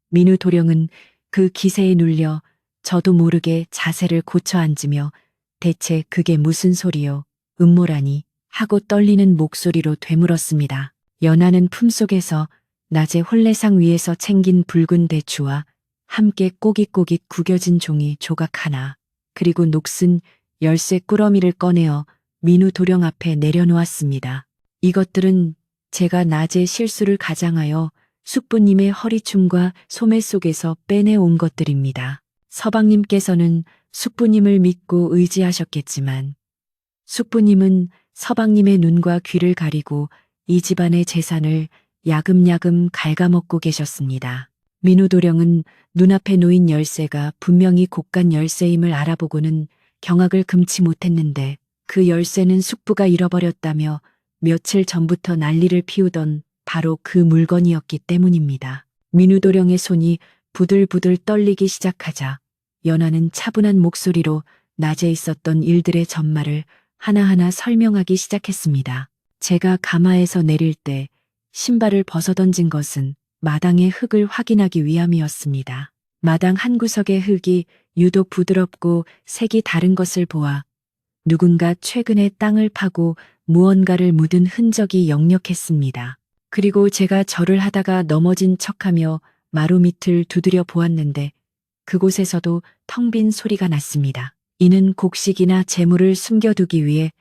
민우 도령은 그 기세에 눌려 저도 모르게 자세를 고쳐 앉으며 대체 그게 무슨 소리요? 음모라니 하고 떨리는 목소리로 되물었습니다. 연하는 품속에서 낮에 홀레상 위에서 챙긴 붉은 대추와 함께 꼬깃꼬깃 구겨진 종이 조각 하나 그리고 녹슨 열쇠 꾸러미를 꺼내어 민우 도령 앞에 내려놓았습니다. 이것들은 제가 낮에 실수를 가장하여 숙부님의 허리춤과 소매 속에서 빼내온 것들입니다. 서방님께서는 숙부님을 믿고 의지하셨겠지만 숙부님은 서방님의 눈과 귀를 가리고 이 집안의 재산을 야금야금 갉아먹고 계셨습니다. 민우도령은 눈앞에 놓인 열쇠가 분명히 곡간 열쇠임을 알아보고는 경악을 금치 못했는데 그 열쇠는 숙부가 잃어버렸다며 며칠 전부터 난리를 피우던 바로 그 물건이었기 때문입니다. 민우도령의 손이 부들부들 떨리기 시작하자 연하는 차분한 목소리로 낮에 있었던 일들의 전말을 하나하나 설명하기 시작했습니다. 제가 가마에서 내릴 때 신발을 벗어던진 것은 마당의 흙을 확인하기 위함이었습니다. 마당 한 구석의 흙이 유독 부드럽고 색이 다른 것을 보아 누군가 최근에 땅을 파고 무언가를 묻은 흔적이 역력했습니다. 그리고 제가 절을 하다가 넘어진 척하며 마루 밑을 두드려 보았는데 그곳에서도 텅 빈 소리가 났습니다. 이는 곡식이나 재물을 숨겨두기 위해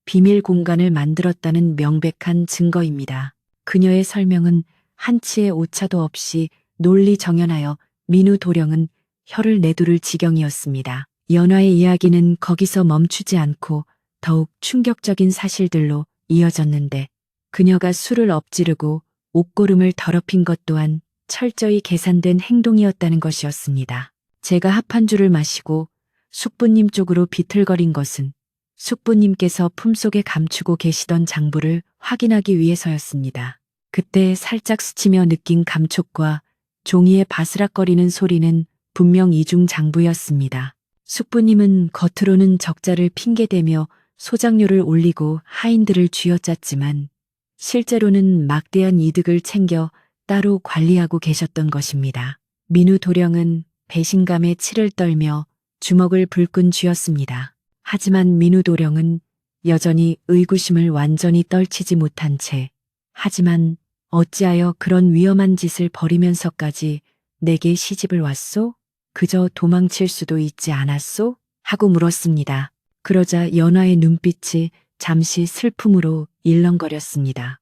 비밀 공간을 만들었다는 명백한 증거입니다. 그녀의 설명은 한치의 오차도 없이 논리정연하여 민우도령은 혀를 내두를 지경이었습니다. 연화의 이야기는 거기서 멈추지 않고 더욱 충격적인 사실들로 이어졌는데 그녀가 술을 엎지르고 옷고름을 더럽힌 것 또한 철저히 계산된 행동이었다는 것이었습니다. 제가 합한주를 마시고 숙부님 쪽으로 비틀거린 것은 숙부님께서 품속에 감추고 계시던 장부를 확인하기 위해서였습니다. 그때 살짝 스치며 느낀 감촉과 종이의 바스락거리는 소리는 분명 이중 장부였습니다. 숙부님은 겉으로는 적자를 핑계대며 소장료를 올리고 하인들을 쥐어짰지만 실제로는 막대한 이득을 챙겨 따로 관리하고 계셨던 것입니다. 민우도령은 배신감에 치를 떨며 주먹을 불끈 쥐었습니다. 하지만 민우도령은 여전히 의구심을 완전히 떨치지 못한 채 하지만 어찌하여 그런 위험한 짓을 벌이면서까지 내게 시집을 왔소? 그저 도망칠 수도 있지 않았소? 하고 물었습니다. 그러자 연화의 눈빛이 잠시 슬픔으로 일렁거렸습니다.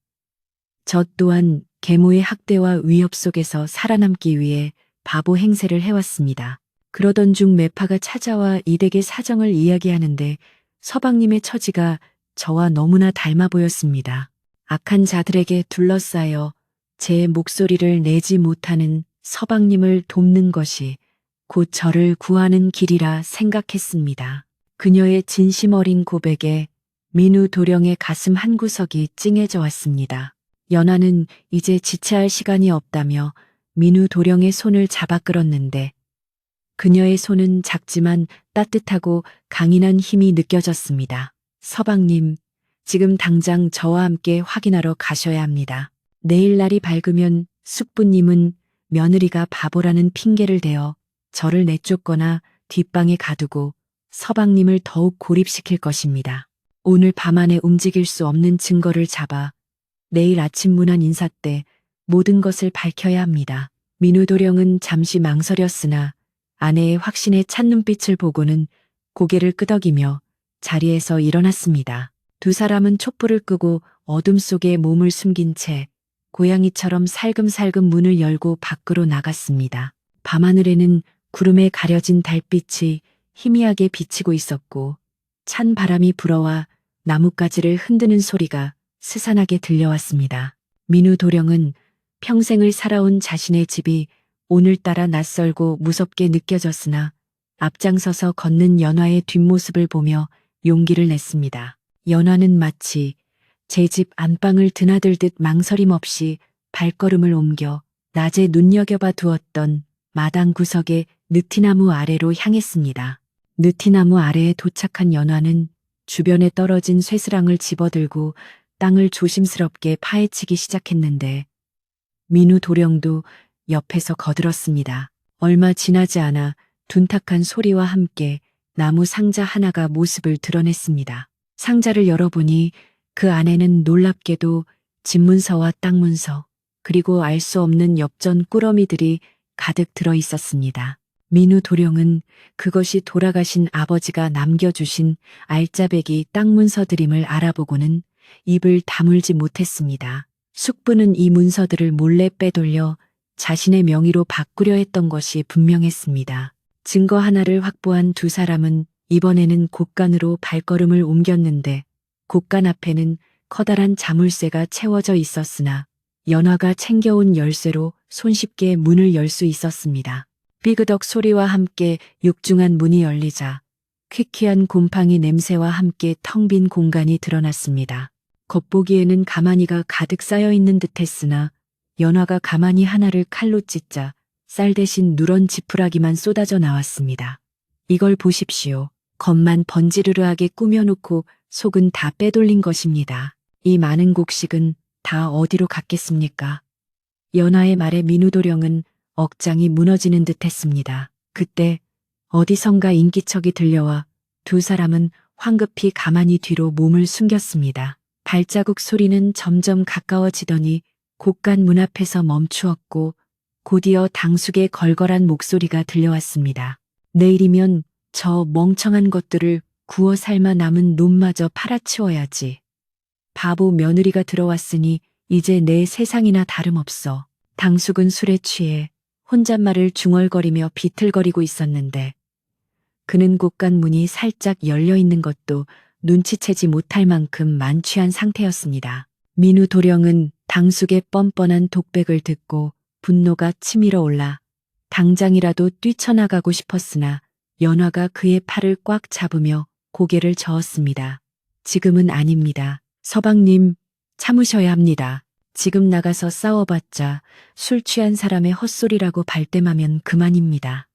저 또한 계모의 학대와 위협 속에서 살아남기 위해 바보 행세를 해왔습니다. 그러던 중 매파가 찾아와 이 댁의 사정을 이야기하는데 서방님의 처지가 저와 너무나 닮아 보였습니다. 악한 자들에게 둘러싸여 제 목소리를 내지 못하는 서방님을 돕는 것이 곧 저를 구하는 길이라 생각했습니다. 그녀의 진심 어린 고백에 민우도령의 가슴 한구석이 찡해져 왔습니다. 연하는 이제 지체할 시간이 없다며 민우도령의 손을 잡아 끌었는데 그녀의 손은 작지만 따뜻하고 강인한 힘이 느껴졌습니다. 서방님, 지금 당장 저와 함께 확인하러 가셔야 합니다. 내일 날이 밝으면 숙부님은 며느리가 바보라는 핑계를 대어 저를 내쫓거나 뒷방에 가두고 서방님을 더욱 고립시킬 것입니다. 오늘 밤 안에 움직일 수 없는 증거를 잡아 내일 아침 문안 인사 때 모든 것을 밝혀야 합니다. 민우도령은 잠시 망설였으나 아내의 확신에 찬 눈빛을 보고는 고개를 끄덕이며 자리에서 일어났습니다. 두 사람은 촛불을 끄고 어둠 속에 몸을 숨긴 채 고양이처럼 살금살금 문을 열고 밖으로 나갔습니다. 밤하늘에는 구름에 가려진 달빛이 희미하게 비치고 있었고 찬 바람이 불어와 나뭇가지를 흔드는 소리가 스산하게 들려왔습니다. 민우도령은 평생을 살아온 자신의 집이 오늘따라 낯설고 무섭게 느껴졌으나 앞장서서 걷는 연화의 뒷모습을 보며 용기를 냈습니다. 연화는 마치 제 집 안방을 드나들듯 망설임 없이 발걸음을 옮겨 낮에 눈여겨봐 두었던 마당 구석의 느티나무 아래로 향했습니다. 느티나무 아래에 도착한 연화는 주변에 떨어진 쇠스랑을 집어들고 땅을 조심스럽게 파헤치기 시작했는데 민우도령도 옆에서 거들었습니다. 얼마 지나지 않아 둔탁한 소리와 함께 나무 상자 하나가 모습을 드러냈습니다. 상자를 열어보니 그 안에는 놀랍게도 집문서와 땅문서 그리고 알 수 없는 엽전 꾸러미들이 가득 들어 있었습니다. 민우도령은 그것이 돌아가신 아버지가 남겨주신 알짜배기 땅문서들임을 알아보고는 입을 다물지 못했습니다. 숙부는 이 문서들을 몰래 빼돌려 자신의 명의로 바꾸려 했던 것이 분명했습니다. 증거 하나를 확보한 두 사람은 이번에는 곳간으로 발걸음을 옮겼는데 곳간 앞에는 커다란 자물쇠가 채워져 있었으나 연화가 챙겨온 열쇠로 손쉽게 문을 열 수 있었습니다. 삐그덕 소리와 함께 육중한 문이 열리자 퀴퀴한 곰팡이 냄새와 함께 텅 빈 공간이 드러났습니다. 겉보기에는 가마니가 가득 쌓여 있는 듯했으나 연화가 가마니 하나를 칼로 찢자 쌀 대신 누런 지푸라기만 쏟아져 나왔습니다. 이걸 보십시오. 겉만 번지르르하게 꾸며놓고 속은 다 빼돌린 것입니다. 이 많은 곡식은 다 어디로 갔겠습니까? 연화의 말에 민우도령은 억장이 무너지는 듯했습니다. 그때 어디선가 인기척이 들려와 두 사람은 황급히 가만히 뒤로 몸을 숨겼습니다. 발자국 소리는 점점 가까워지더니 곳간 문 앞에서 멈추었고 곧이어 당숙의 걸걸한 목소리가 들려왔습니다. 내일이면 저 멍청한 것들을 구워 삶아 남은 놈마저 팔아치워야지. 바보 며느리가 들어왔으니 이제 내 세상이나 다름없어. 당숙은 술에 취해 혼잣말을 중얼거리며 비틀거리고 있었는데 그는 곳간 문이 살짝 열려 있는 것도 눈치채지 못할 만큼 만취한 상태였습니다. 민우 도령은 당숙의 뻔뻔한 독백을 듣고 분노가 치밀어 올라 당장이라도 뛰쳐나가고 싶었으나 연화가 그의 팔을 꽉 잡으며 고개를 저었습니다. 지금은 아닙니다. 서방님, 참으셔야 합니다. 지금 나가서 싸워봤자 술 취한 사람의 헛소리라고 발뺌하면 그만입니다.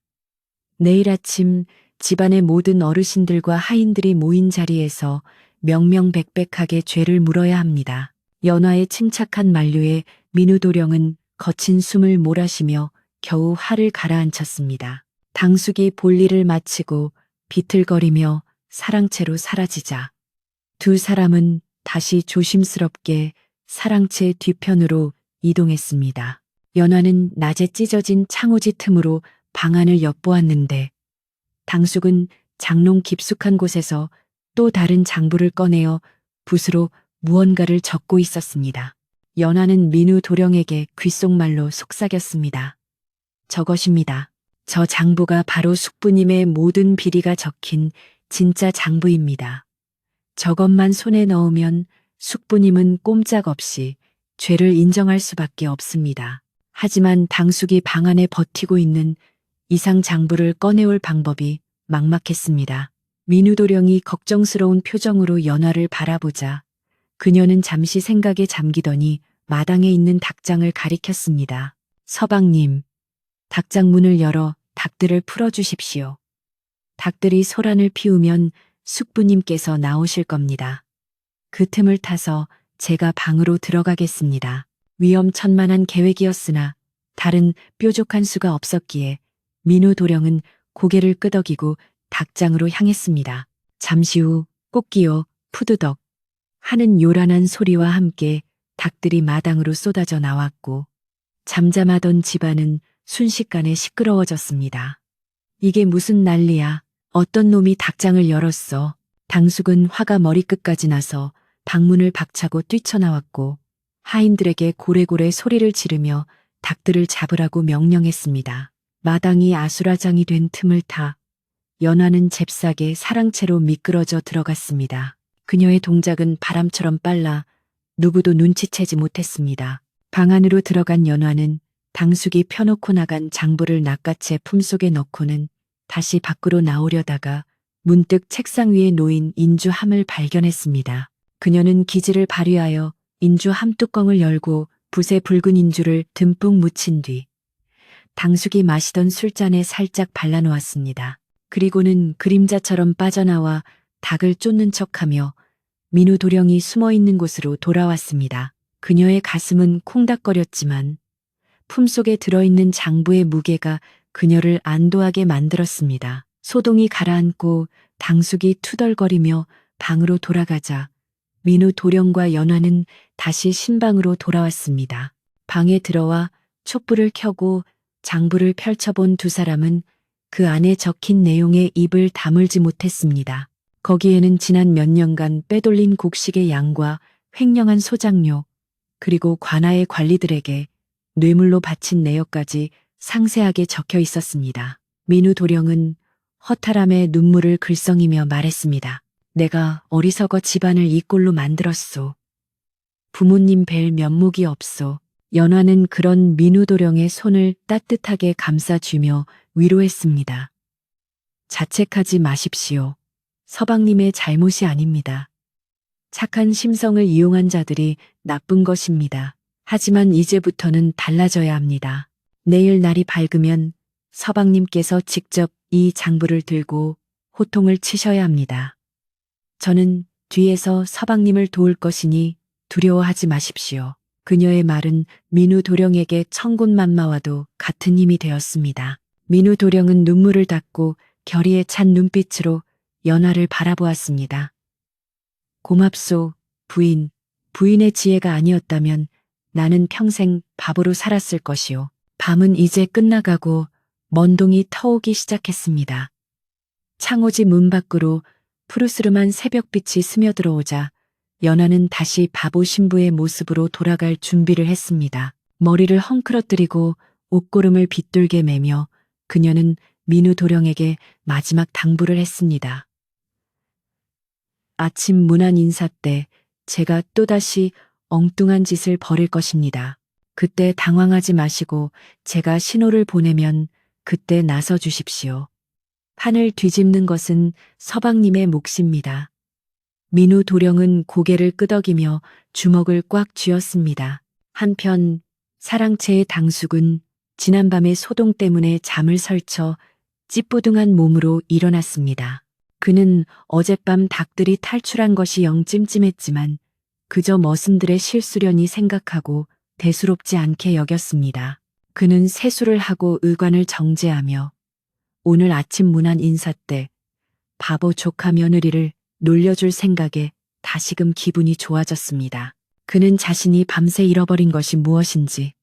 내일 아침 집안의 모든 어르신들과 하인들이 모인 자리에서 명명백백하게 죄를 물어야 합니다. 연화의 침착한 만류에 민우도령은 거친 숨을 몰아쉬며 겨우 화를 가라앉혔습니다. 당숙이 볼일을 마치고 비틀거리며 사랑채로 사라지자 두 사람은 다시 조심스럽게 사랑채 뒤편으로 이동했습니다. 연화는 낮에 찢어진 창호지 틈으로 방안을 엿보았는데 당숙은 장롱 깊숙한 곳에서 또 다른 장부를 꺼내어 붓으로 무언가를 적고 있었습니다. 연화는 민우 도령에게 귓속말로 속삭였습니다. 저것입니다. 저 장부가 바로 숙부님의 모든 비리가 적힌 진짜 장부입니다. 저것만 손에 넣으면 숙부님은 꼼짝없이 죄를 인정할 수밖에 없습니다. 하지만 당숙이 방 안에 버티고 있는 이상 장부를 꺼내올 방법이 막막했습니다. 민우도령이 걱정스러운 표정으로 연화를 바라보자 그녀는 잠시 생각에 잠기더니 마당에 있는 닭장을 가리켰습니다. 서방님, 닭장 문을 열어 닭들을 풀어주십시오. 닭들이 소란을 피우면 숙부님께서 나오실 겁니다. 그 틈을 타서 제가 방으로 들어가겠습니다. 위험천만한 계획이었으나 다른 뾰족한 수가 없었기에 민우 도령은 고개를 끄덕이고 닭장으로 향했습니다. 잠시 후 꽃기요 푸드덕 하는 요란한 소리와 함께 닭들이 마당으로 쏟아져 나왔고 잠잠하던 집안은 순식간에 시끄러워졌습니다. 이게 무슨 난리야. 어떤 놈이 닭장을 열었어. 당숙은 화가 머리끝까지 나서 방문을 박차고 뛰쳐나왔고 하인들에게 고래고래 소리를 지르며 닭들을 잡으라고 명령했습니다. 마당이 아수라장이 된 틈을 타 연화는 잽싸게 사랑채로 미끄러져 들어갔습니다. 그녀의 동작은 바람처럼 빨라 누구도 눈치채지 못했습니다. 방 안으로 들어간 연화는 당숙이 펴놓고 나간 장부를 낚아채 품속에 넣고는 다시 밖으로 나오려다가 문득 책상 위에 놓인 인주함을 발견했습니다. 그녀는 기지를 발휘하여 인주함 뚜껑을 열고 붓에 붉은 인주를 듬뿍 묻힌 뒤 당숙이 마시던 술잔에 살짝 발라놓았습니다. 그리고는 그림자처럼 빠져나와 닭을 쫓는 척하며 민우 도령이 숨어있는 곳으로 돌아왔습니다. 그녀의 가슴은 콩닥거렸지만 품속에 들어있는 장부의 무게가 그녀를 안도하게 만들었습니다. 소동이 가라앉고 당숙이 투덜거리며 방으로 돌아가자 민우 도령과 연화는 다시 신방으로 돌아왔습니다. 방에 들어와 촛불을 켜고 장부를 펼쳐본 두 사람은 그 안에 적힌 내용에 입을 다물지 못했습니다. 거기에는 지난 몇 년간 빼돌린 곡식의 양과 횡령한 소장료, 그리고 관아의 관리들에게 뇌물로 바친 내역까지 상세하게 적혀 있었습니다. 민우 도령은 허탈함에 눈물을 글썽이며 말했습니다. 내가 어리석어 집안을 이 꼴로 만들었소. 부모님 뵐 면목이 없소. 연화는 그런 민우 도령의 손을 따뜻하게 감싸주며 위로했습니다. 자책하지 마십시오. 서방님의 잘못이 아닙니다. 착한 심성을 이용한 자들이 나쁜 것입니다. 하지만 이제부터는 달라져야 합니다. 내일 날이 밝으면 서방님께서 직접 이 장부를 들고 호통을 치셔야 합니다. 저는 뒤에서 서방님을 도울 것이니 두려워하지 마십시오. 그녀의 말은 민우 도령에게 천군만마와도 같은 힘이 되었습니다. 민우 도령은 눈물을 닦고 결의에 찬 눈빛으로 연화를 바라보았습니다. 고맙소, 부인. 부인의 지혜가 아니었다면 나는 평생 바보로 살았을 것이오. 밤은 이제 끝나가고 먼동이 터오기 시작했습니다. 창호지 문 밖으로 푸르스름한 새벽빛이 스며들어오자 연화는 다시 바보 신부의 모습으로 돌아갈 준비를 했습니다. 머리를 헝클어뜨리고 옷고름을 빗돌게 매며 그녀는 민우 도령에게 마지막 당부를 했습니다. 아침 문안 인사 때 제가 또다시 엉뚱한 짓을 벌일 것입니다. 그때 당황하지 마시고 제가 신호를 보내면 그때 나서 주십시오. 판을 뒤집는 것은 서방님의 몫입니다. 민우 도령은 고개를 끄덕이며 주먹을 꽉 쥐었습니다. 한편 사랑채의 당숙은 지난밤의 소동 때문에 잠을 설쳐 찌뿌둥한 몸으로 일어났습니다. 그는 어젯밤 닭들이 탈출한 것이 영 찜찜했지만 그저 머슴들의 실수련이 생각하고 대수롭지 않게 여겼습니다. 그는 세수를 하고 의관을 정제하며 오늘 아침 문안 인사 때 바보 조카 며느리를 놀려줄 생각에 다시금 기분이 좋아졌습니다. 그는 자신이 밤새 잃어버린 것이 무엇인지,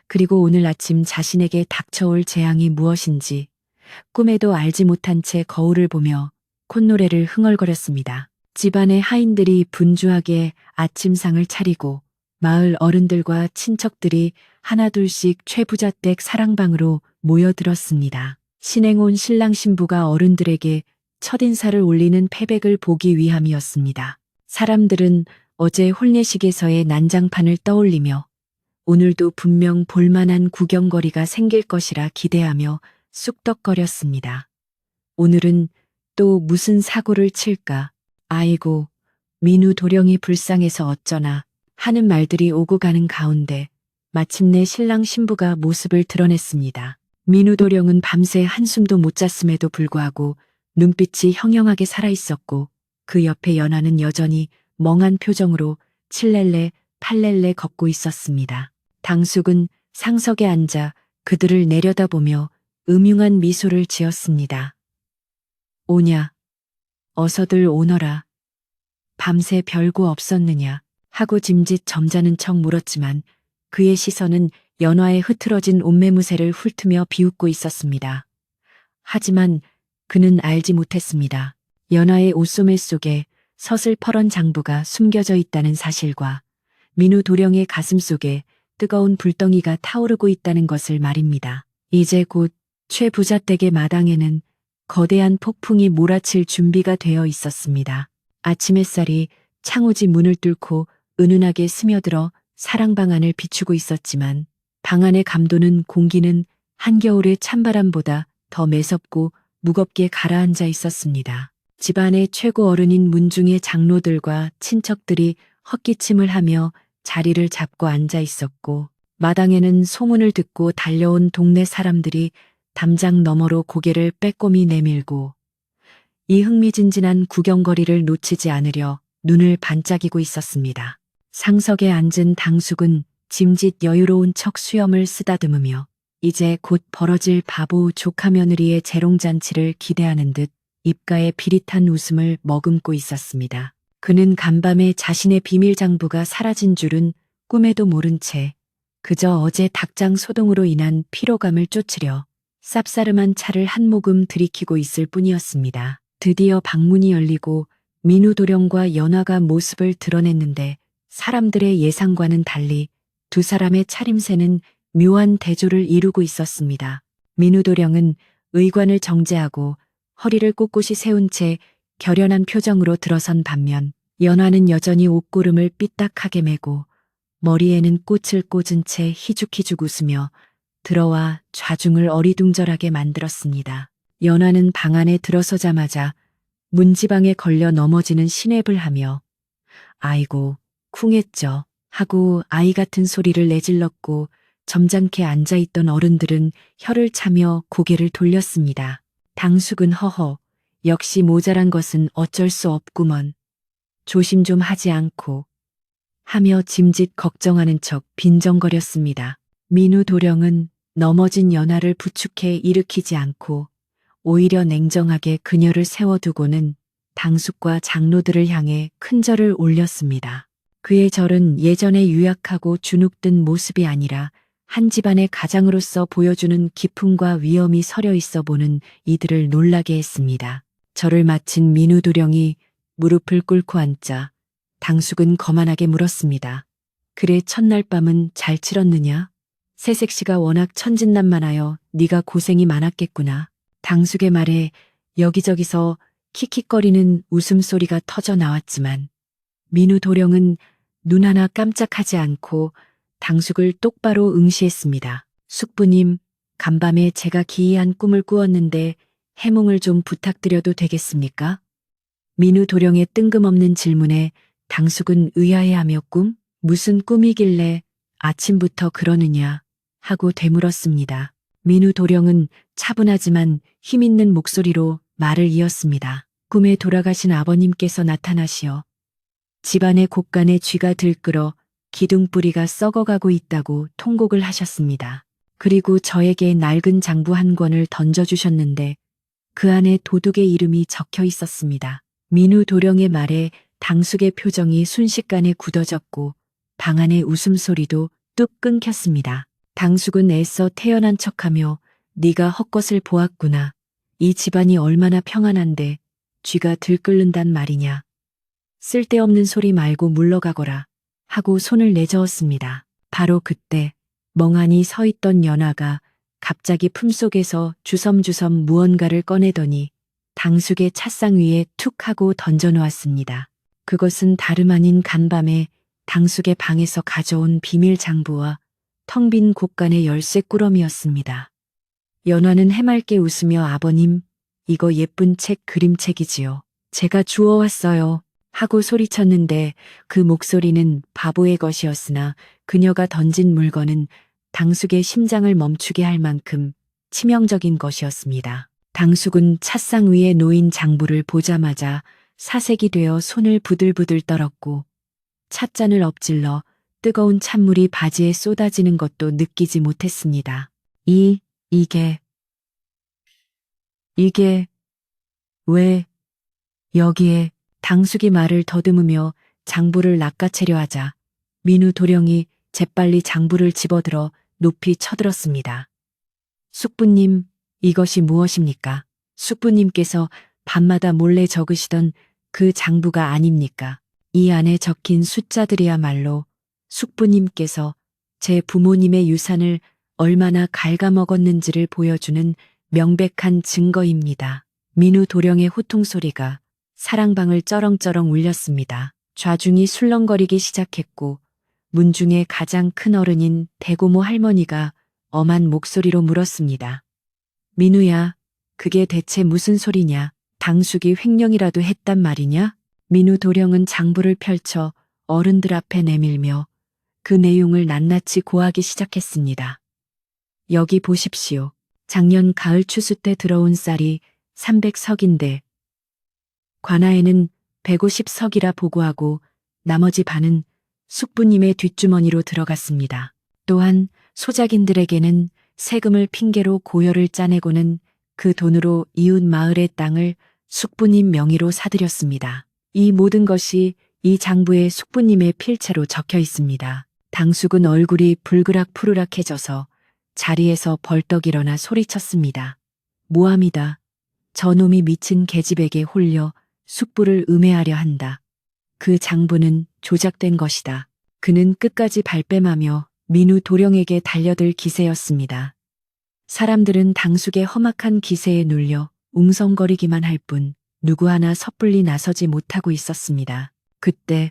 그리고 오늘 아침 자신에게 닥쳐올 재앙이 무엇인지 꿈에도 알지 못한 채 거울을 보며 콧노래를 흥얼거렸습니다. 집안의 하인들이 분주하게 아침상을 차리고 마을 어른들과 친척들이 하나둘씩 최부자댁 사랑방으로 모여들었습니다. 신행 온 신랑 신부가 어른들에게 첫인사를 올리는 패백을 보기 위함이었습니다. 사람들은 어제 혼례식에서의 난장판을 떠올리며 오늘도 분명 볼만한 구경거리가 생길 것이라 기대하며 쑥덕거렸습니다. 오늘은 또 무슨 사고를 칠까? 아이고, 민우 도령이 불쌍해서 어쩌나 하는 말들이 오고 가는 가운데 마침내 신랑 신부가 모습을 드러냈습니다. 민우 도령은 밤새 한숨도 못 잤음에도 불구하고 눈빛이 형형하게 살아있었고 그 옆에 연화는 여전히 멍한 표정으로 칠렐레 팔렐레 걷고 있었습니다. 당숙은 상석에 앉아 그들을 내려다보며 음흉한 미소를 지었습니다. 오냐, 어서들 오너라. 밤새 별거 없었느냐 하고 짐짓 점잖은 척 물었지만 그의 시선은 연화의 흐트러진 옷매무새를 훑으며 비웃고 있었습니다. 하지만 그는 알지 못했습니다. 연화의 옷소매 속에 서슬퍼런 장부가 숨겨져 있다는 사실과 민우 도령의 가슴 속에 뜨거운 불덩이가 타오르고 있다는 것을 말입니다. 이제 곧 최 부자댁의 마당에는 거대한 폭풍이 몰아칠 준비가 되어 있었습니다. 아침 햇살이 창호지 문을 뚫고 은은하게 스며들어 사랑방 안을 비추고 있었지만 방 안의 감도는 공기는 한겨울의 찬바람보다 더 매섭고 무겁게 가라앉아 있었습니다. 집안의 최고 어른인 문중의 장로들과 친척들이 헛기침을 하며 자리를 잡고 앉아 있었고 마당에는 소문을 듣고 달려온 동네 사람들이 담장 너머로 고개를 빼꼼히 내밀고 이 흥미진진한 구경거리를 놓치지 않으려 눈을 반짝이고 있었습니다. 상석에 앉은 당숙은 짐짓 여유로운 척 수염을 쓰다듬으며 이제 곧 벌어질 바보 조카 며느리의 재롱잔치를 기대하는 듯 입가에 비릿한 웃음을 머금고 있었습니다. 그는 간밤에 자신의 비밀장부가 사라진 줄은 꿈에도 모른 채 그저 어제 닭장 소동으로 인한 피로감을 쫓으려 쌉싸름한 차를 한 모금 들이키고 있을 뿐이었습니다. 드디어 방문이 열리고 민우 도령과 연화가 모습을 드러냈는데 사람들의 예상과는 달리 두 사람의 차림새는 묘한 대조를 이루고 있었습니다. 민우도령은 의관을 정제하고 허리를 꼿꼿이 세운 채 결연한 표정으로 들어선 반면 연화는 여전히 옷고름을 삐딱하게 메고 머리에는 꽃을 꽂은 채 희죽희죽 웃으며 들어와 좌중을 어리둥절하게 만들었습니다. 연화는 방 안에 들어서자마자 문지방에 걸려 넘어지는 시냅을 하며 아이고 쿵했죠 하고 아이 같은 소리를 내질렀고 점잖게 앉아있던 어른들은 혀를 차며 고개를 돌렸습니다. 당숙은 허허 역시 모자란 것은 어쩔 수 없구먼. 조심 좀 하지 않고 하며 짐짓 걱정하는 척 빈정거렸습니다. 민우 도령은 넘어진 연화를 부축해 일으키지 않고 오히려 냉정하게 그녀를 세워두고는 당숙과 장로들을 향해 큰 절을 올렸습니다. 그의 절은 예전에 유약하고 주눅든 모습이 아니라 한 집안의 가장으로서 보여주는 기품과 위엄이 서려 있어 보는 이들을 놀라게 했습니다. 절을 마친 민우 도령이 무릎을 꿇고 앉자 당숙은 거만하게 물었습니다. 그래 첫날 밤은 잘 치렀느냐? 새색시가 워낙 천진난만하여 네가 고생이 많았겠구나. 당숙의 말에 여기저기서 킥킥거리는 웃음소리가 터져 나왔지만 민우 도령은 눈 하나 깜짝하지 않고 당숙을 똑바로 응시했습니다. 숙부님, 간밤에 제가 기이한 꿈을 꾸었는데 해몽을 좀 부탁드려도 되겠습니까? 민우 도령의 뜬금없는 질문에 당숙은 의아해하며 무슨 꿈이길래 아침부터 그러느냐 하고 되물었습니다. 민우 도령은 차분하지만 힘있는 목소리로 말을 이었습니다. 꿈에 돌아가신 아버님께서 나타나시어 집안의 곳간에 쥐가 들끓어 기둥뿌리가 썩어가고 있다고 통곡을 하셨습니다. 그리고 저에게 낡은 장부 한 권을 던져주셨는데 그 안에 도둑의 이름이 적혀 있었습니다. 민우 도령의 말에 당숙의 표정이 순식간에 굳어졌고 방 안의 웃음소리도 뚝 끊겼습니다. 당숙은 애써 태연한 척하며 네가 헛것을 보았구나. 이 집안이 얼마나 평안한데 쥐가 들끓는단 말이냐. 쓸데없는 소리 말고 물러가거라 하고 손을 내저었습니다. 바로 그때 멍하니 서 있던 연화가 갑자기 품속에서 주섬주섬 무언가를 꺼내더니 당숙의 찻상 위에 툭 하고 던져놓았습니다. 그것은 다름 아닌 간밤에 당숙의 방에서 가져온 비밀 장부와 텅 빈 곳간의 열쇠 꾸러미였습니다. 연화는 해맑게 웃으며 아버님, 이거 예쁜 책 그림책이지요. 제가 주워왔어요. 하고 소리쳤는데 그 목소리는 바보의 것이었으나 그녀가 던진 물건은 당숙의 심장을 멈추게 할 만큼 치명적인 것이었습니다. 당숙은 찻상 위에 놓인 장부를 보자마자 사색이 되어 손을 부들부들 떨었고 찻잔을 엎질러 뜨거운 찬물이 바지에 쏟아지는 것도 느끼지 못했습니다. 이게 왜 여기에 당숙이 말을 더듬으며 장부를 낚아채려 하자 민우 도령이 재빨리 장부를 집어들어 높이 쳐들었습니다. 숙부님, 이것이 무엇입니까? 숙부님께서 밤마다 몰래 적으시던 그 장부가 아닙니까? 이 안에 적힌 숫자들이야말로 숙부님께서 제 부모님의 유산을 얼마나 갉아먹었는지를 보여주는 명백한 증거입니다. 민우 도령의 호통소리가 사랑방을 쩌렁쩌렁 울렸습니다. 좌중이 술렁거리기 시작했고 문중의 가장 큰 어른인 대고모 할머니가 엄한 목소리로 물었습니다. 민우야, 그게 대체 무슨 소리냐? 당숙이 횡령이라도 했단 말이냐? 민우 도령은 장부를 펼쳐 어른들 앞에 내밀며 그 내용을 낱낱이 고하기 시작했습니다. 여기 보십시오. 작년 가을 추수 때 들어온 쌀이 300석인데 관아에는 150석이라 보고하고 나머지 반은 숙부님의 뒷주머니로 들어갔습니다. 또한 소작인들에게는 세금을 핑계로 고열을 짜내고는 그 돈으로 이웃 마을의 땅을 숙부님 명의로 사들였습니다. 이 모든 것이 이 장부에 숙부님의 필체로 적혀 있습니다. 당숙은 얼굴이 불그락푸르락해져서 자리에서 벌떡 일어나 소리쳤습니다. 모함이다. 저놈이 미친 계집에게 홀려 숙부를 음해하려 한다. 그 장부는 조작된 것이다. 그는 끝까지 발뺌하며 민우 도령에게 달려들 기세였습니다. 사람들은 당숙의 험악한 기세에 눌려 웅성거리기만 할 뿐 누구 하나 섣불리 나서지 못하고 있었습니다. 그때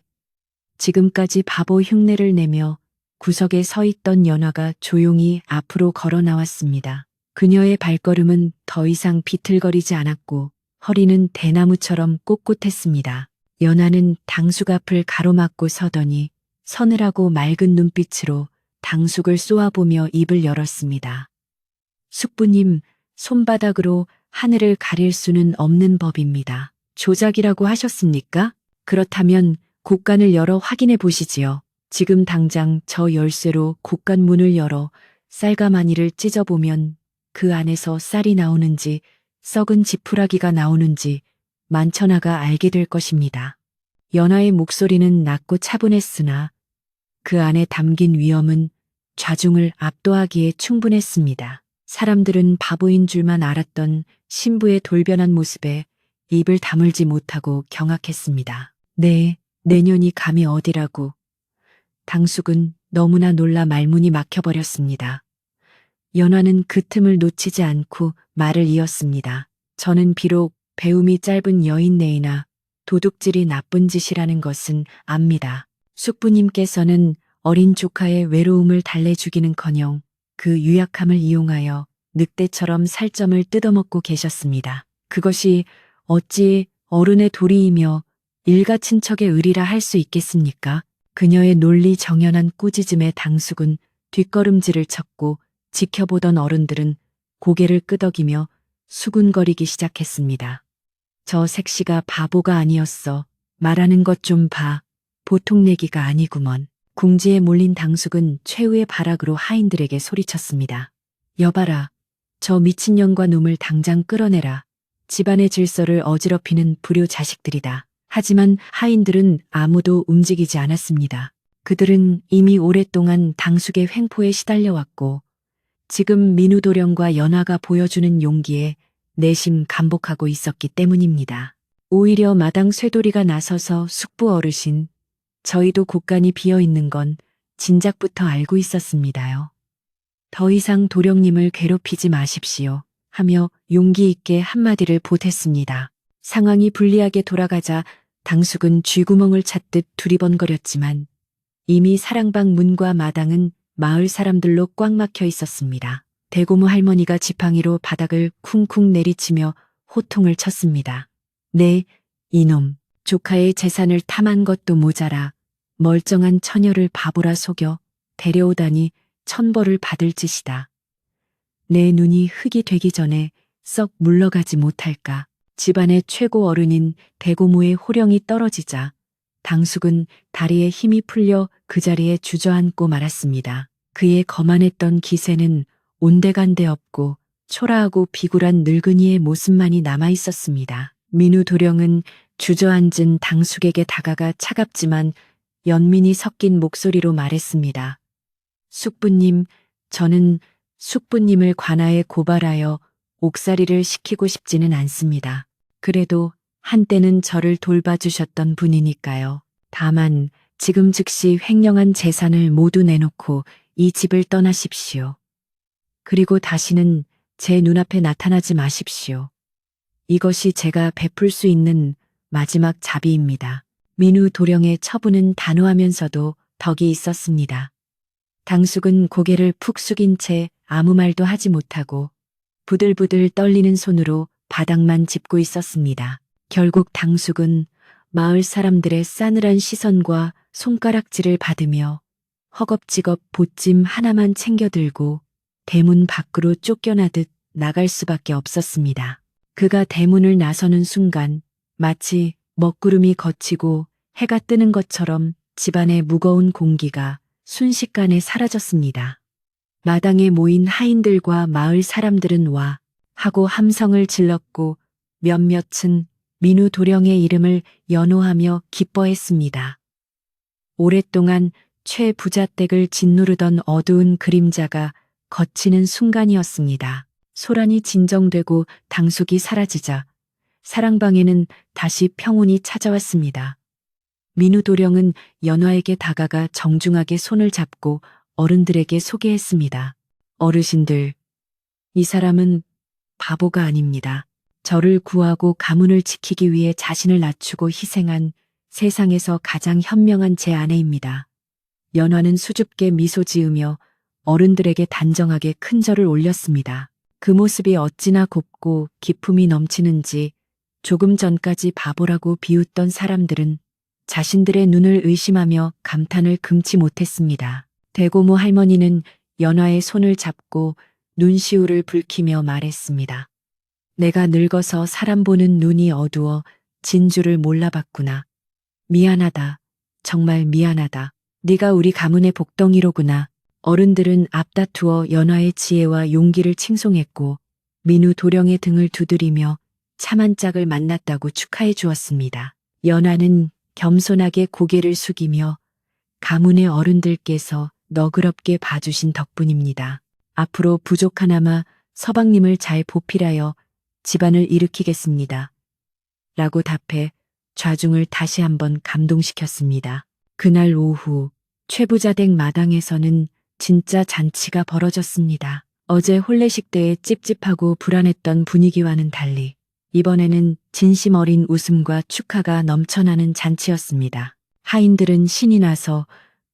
지금까지 바보 흉내를 내며 구석에 서 있던 연화가 조용히 앞으로 걸어 나왔습니다. 그녀의 발걸음은 더 이상 비틀거리지 않았고 허리는 대나무처럼 꼿꼿했습니다. 연화는 당숙 앞을 가로막고 서더니 서늘하고 맑은 눈빛으로 당숙을 쏘아보며 입을 열었습니다. 숙부님, 손바닥으로 하늘을 가릴 수는 없는 법입니다. 조작이라고 하셨습니까? 그렇다면 곡간을 열어 확인해 보시지요. 지금 당장 저 열쇠로 곡간 문을 열어 쌀가마니를 찢어보면 그 안에서 쌀이 나오는지 썩은 지푸라기가 나오는지 만천하가 알게 될 것입니다. 연하의 목소리는 낮고 차분했으나 그 안에 담긴 위험은 좌중을 압도하기에 충분했습니다. 사람들은 바보인 줄만 알았던 신부의 돌변한 모습에 입을 다물지 못하고 경악했습니다. 네, 내년이 감이 어디라고. 당숙은 너무나 놀라 말문이 막혀버렸습니다. 연화는 그 틈을 놓치지 않고 말을 이었습니다. 저는 비록 배움이 짧은 여인네이나 도둑질이 나쁜 짓이라는 것은 압니다. 숙부님께서는 어린 조카의 외로움을 달래주기는커녕 그 유약함을 이용하여 늑대처럼 살점을 뜯어먹고 계셨습니다. 그것이 어찌 어른의 도리이며 일가 친척의 의리라 할 수 있겠습니까? 그녀의 논리 정연한 꾸짖음에 당숙은 뒷걸음질을 쳤고 지켜보던 어른들은 고개를 끄덕이며 수군거리기 시작했습니다. 저 색시가 바보가 아니었어. 말하는 것 좀 봐. 보통 내기가 아니구먼. 궁지에 몰린 당숙은 최후의 발악으로 하인들에게 소리쳤습니다. 여봐라. 저 미친년과 놈을 당장 끌어내라. 집안의 질서를 어지럽히는 불효 자식들이다. 하지만 하인들은 아무도 움직이지 않았습니다. 그들은 이미 오랫동안 당숙의 횡포에 시달려왔고 지금 민우도령과 연화가 보여주는 용기에 내심 감복하고 있었기 때문입니다. 오히려 마당 쇠돌이가 나서서 숙부 어르신, 저희도 곳간이 비어있는 건 진작부터 알고 있었습니다요. 더 이상 도령님을 괴롭히지 마십시오. 하며 용기 있게 한마디를 보탰습니다. 상황이 불리하게 돌아가자 당숙은 쥐구멍을 찾듯 두리번거렸지만 이미 사랑방 문과 마당은 마을 사람들로 꽉 막혀 있었습니다. 대고모 할머니가 지팡이로 바닥을 쿵쿵 내리치며 호통을 쳤습니다. 네, 이놈, 조카의 재산을 탐한 것도 모자라 멀쩡한 처녀를 바보라 속여 데려오다니 천벌을 받을 짓이다. 내 눈이 흙이 되기 전에 썩 물러가지 못할까. 집안의 최고 어른인 대고모의 호령이 떨어지자 당숙은 다리에 힘이 풀려 그 자리에 주저앉고 말았습니다. 그의 거만했던 기세는 온데간데 없고 초라하고 비굴한 늙은이의 모습만이 남아 있었습니다. 민우 도령은 주저앉은 당숙에게 다가가 차갑지만 연민이 섞인 목소리로 말했습니다. 숙부님, 저는 숙부님을 관아에 고발하여 옥살이를 시키고 싶지는 않습니다. 그래도 한때는 저를 돌봐주셨던 분이니까요. 다만 지금 즉시 횡령한 재산을 모두 내놓고 이 집을 떠나십시오. 그리고 다시는 제 눈앞에 나타나지 마십시오. 이것이 제가 베풀 수 있는 마지막 자비입니다. 민우 도령의 처분은 단호하면서도 덕이 있었습니다. 당숙은 고개를 푹 숙인 채 아무 말도 하지 못하고 부들부들 떨리는 손으로 바닥만 짚고 있었습니다. 결국 당숙은 마을 사람들의 싸늘한 시선과 손가락질을 받으며 허겁지겁 보찜 하나만 챙겨들고 대문 밖으로 쫓겨나듯 나갈 수밖에 없었습니다. 그가 대문을 나서는 순간 마치 먹구름이 걷히고 해가 뜨는 것처럼 집안의 무거운 공기가 순식간에 사라졌습니다. 마당에 모인 하인들과 마을 사람들은 와 하고 함성을 질렀고 몇몇은 민우 도령의 이름을 연호하며 기뻐했습니다. 오랫동안 최 부잣댁을 짓누르던 어두운 그림자가 걷히는 순간이었습니다. 소란이 진정되고 당숙이 사라지자 사랑방에는 다시 평온이 찾아왔습니다. 민우 도령은 연화에게 다가가 정중하게 손을 잡고 어른들에게 소개했습니다. 어르신들, 이 사람은 바보가 아닙니다. 저를 구하고 가문을 지키기 위해 자신을 낮추고 희생한 세상에서 가장 현명한 제 아내입니다. 연화는 수줍게 미소 지으며 어른들에게 단정하게 큰 절을 올렸습니다. 그 모습이 어찌나 곱고 기품이 넘치는지 조금 전까지 바보라고 비웃던 사람들은 자신들의 눈을 의심하며 감탄을 금치 못했습니다. 대고모 할머니는 연화의 손을 잡고 눈시울을 붉히며 말했습니다. 내가 늙어서 사람 보는 눈이 어두워 진주를 몰라봤구나. 미안하다. 정말 미안하다. 네가 우리 가문의 복덩이로구나. 어른들은 앞다투어 연화의 지혜와 용기를 칭송했고 민우 도령의 등을 두드리며 참한 짝을 만났다고 축하해 주었습니다. 연화는 겸손하게 고개를 숙이며 가문의 어른들께서 너그럽게 봐주신 덕분입니다. 앞으로 부족하나마 서방님을 잘 보필하여 집안을 일으키겠습니다. 라고 답해 좌중을 다시 한번 감동시켰습니다. 그날 오후 최부자댁 마당에서는 진짜 잔치가 벌어졌습니다. 어제 혼례식 때의 찝찝하고 불안했던 분위기와는 달리 이번에는 진심 어린 웃음과 축하가 넘쳐나는 잔치였습니다. 하인들은 신이 나서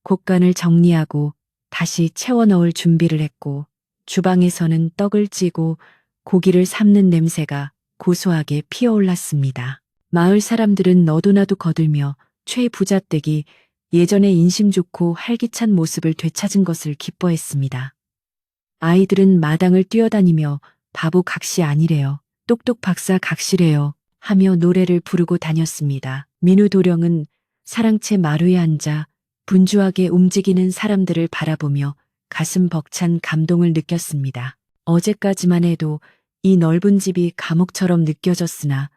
곡간을 정리하고 다시 채워 넣을 준비를 했고 주방에서는 떡을 찌고 고기를 삶는 냄새가 고소하게 피어올랐습니다. 마을 사람들은 너도나도 거들며 최 부자댁이 예전의 인심 좋고 활기찬 모습을 되찾은 것을 기뻐했습니다. 아이들은 마당을 뛰어다니며 바보 각시 아니래요. 똑똑 박사 각시래요. 하며 노래를 부르고 다녔습니다. 민우 도령은 사랑채 마루에 앉아 분주하게 움직이는 사람들을 바라보며 가슴 벅찬 감동을 느꼈습니다. 어제까지만 해도 이 넓은 집이 감옥처럼 느껴졌으나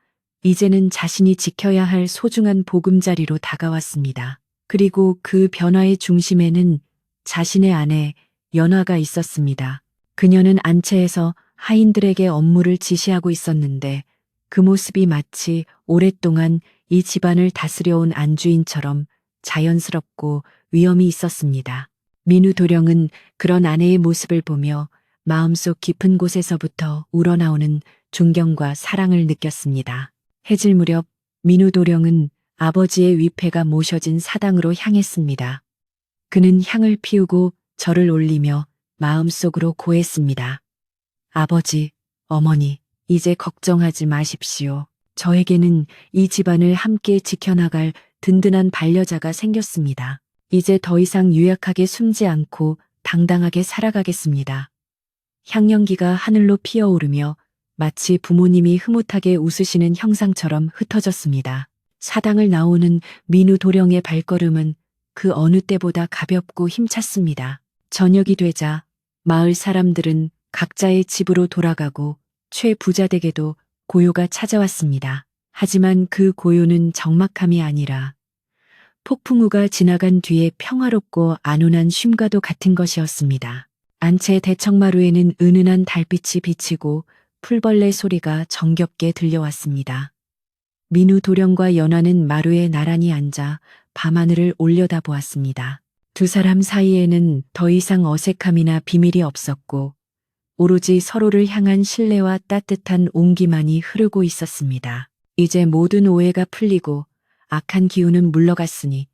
이제는 자신이 지켜야 할 소중한 보금자리로 다가왔습니다. 그리고 그 변화의 중심에는 자신의 아내 연화가 있었습니다. 그녀는 안채에서 하인들에게 업무를 지시하고 있었는데 그 모습이 마치 오랫동안 이 집안을 다스려온 안주인처럼 자연스럽고 위엄이 있었습니다. 민우 도령은 그런 아내의 모습을 보며 마음속 깊은 곳에서부터 우러나오는 존경과 사랑을 느꼈습니다. 해질 무렵 민우 도령은 아버지의 위패가 모셔진 사당으로 향했습니다. 그는 향을 피우고 절을 올리며 마음속으로 고했습니다. 아버지, 어머니, 이제 걱정하지 마십시오. 저에게는 이 집안을 함께 지켜나갈 든든한 반려자가 생겼습니다. 이제 더 이상 유약하게 숨지 않고 당당하게 살아가겠습니다. 향연기가 하늘로 피어오르며 마치 부모님이 흐뭇하게 웃으시는 형상처럼 흩어졌습니다. 사당을 나오는 민우 도령의 발걸음은 그 어느 때보다 가볍고 힘찼습니다. 저녁이 되자 마을 사람들은 각자의 집으로 돌아가고 최 부자댁에도 고요가 찾아왔습니다. 하지만 그 고요는 적막함이 아니라 폭풍우가 지나간 뒤에 평화롭고 안온한 쉼과도 같은 것이었습니다. 안채 대청마루에는 은은한 달빛이 비치고 풀벌레 소리가 정겹게 들려왔습니다. 민우 도령과 연화는 마루에 나란히 앉아 밤하늘을 올려다보았습니다. 두 사람 사이에는 더 이상 어색함이나 비밀이 없었고 오로지 서로를 향한 신뢰와 따뜻한 온기만이 흐르고 있었습니다. 이제 모든 오해가 풀리고 악한 기운은 물러갔으니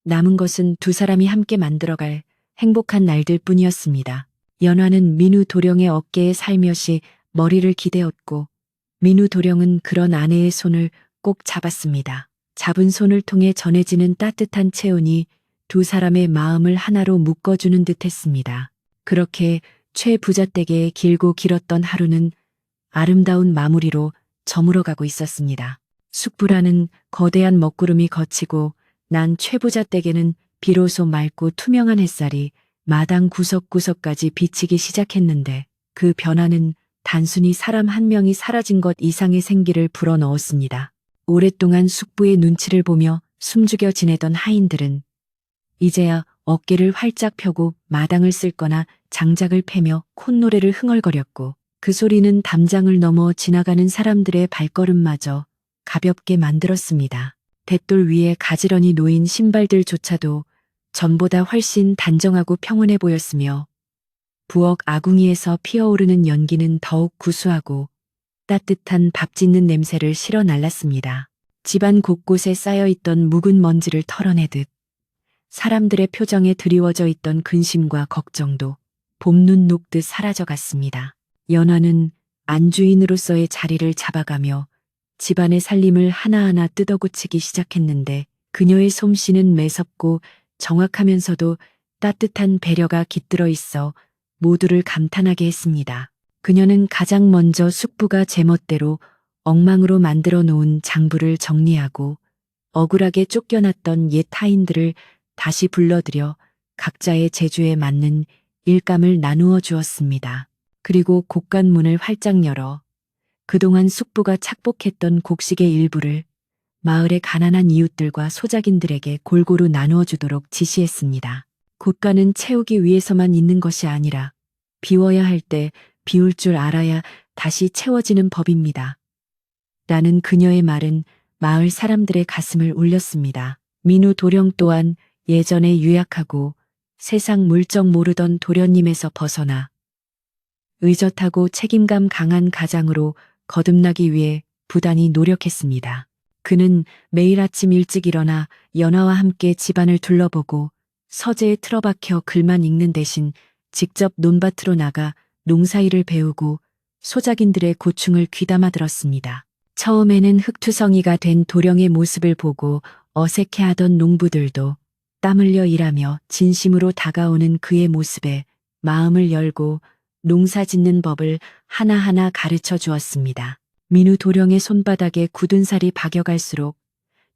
남은 것은 두 사람이 함께 만들어갈 행복한 날들 뿐이었습니다. 연화는 민우 도령의 어깨에 살며시 머리를 기대었고 민우 도령은 그런 아내의 손을 꼭 잡았습니다. 잡은 손을 통해 전해지는 따뜻한 체온이 두 사람의 마음을 하나로 묶어주는 듯했습니다. 그렇게 최 부자댁의 길고 길었던 하루는 아름다운 마무리로 저물어가고 있었습니다. 숙부라는 거대한 먹구름이 걷히고 난 최 부자댁에는 비로소 맑고 투명한 햇살이 마당 구석구석까지 비치기 시작했는데 그 변화는 단순히 사람 한 명이 사라진 것 이상의 생기를 불어넣었습니다. 오랫동안 숙부의 눈치를 보며 숨죽여 지내던 하인들은 이제야 어깨를 활짝 펴고 마당을 쓸거나 장작을 패며 콧노래를 흥얼거렸고 그 소리는 담장을 넘어 지나가는 사람들의 발걸음마저 가볍게 만들었습니다. 돛돌 위에 가지런히 놓인 신발들조차도 전보다 훨씬 단정하고 평온해 보였으며 부엌 아궁이에서 피어오르는 연기는 더욱 구수하고 따뜻한 밥 짓는 냄새를 실어 날랐습니다. 집안 곳곳에 쌓여있던 묵은 먼지를 털어내듯 사람들의 표정에 드리워져 있던 근심과 걱정도 봄눈 녹듯 사라져갔습니다. 연화는 안주인으로서의 자리를 잡아가며 집안의 살림을 하나하나 뜯어고치기 시작했는데 그녀의 솜씨는 매섭고 정확하면서도 따뜻한 배려가 깃들어 있어 모두를 감탄하게 했습니다. 그녀는 가장 먼저 숙부가 제멋대로 엉망으로 만들어 놓은 장부를 정리하고 억울하게 쫓겨났던 옛 타인들을 다시 불러들여 각자의 재주에 맞는 일감을 나누어 주었습니다. 그리고 곡간문을 활짝 열어 그동안 숙부가 착복했던 곡식의 일부를 마을의 가난한 이웃들과 소작인들에게 골고루 나누어 주도록 지시했습니다. 곡간은 채우기 위해서만 있는 것이 아니라 비워야 할 때 비울 줄 알아야 다시 채워지는 법입니다. 라는 그녀의 말은 마을 사람들의 가슴을 울렸습니다. 민우 도령 또한 예전에 유약하고 세상 물정 모르던 도련님에서 벗어나 의젓하고 책임감 강한 가장으로 거듭나기 위해 부단히 노력했습니다. 그는 매일 아침 일찍 일어나 연화와 함께 집안을 둘러보고 서재에 틀어박혀 글만 읽는 대신 직접 논밭으로 나가 농사일을 배우고 소작인들의 고충을 귀담아 들었습니다. 처음에는 흙투성이가 된 도령의 모습을 보고 어색해하던 농부들도 땀 흘려 일하며 진심으로 다가오는 그의 모습에 마음을 열고 농사 짓는 법을 하나하나 가르쳐 주었습니다. 민우 도령의 손바닥에 굳은 살이 박여갈수록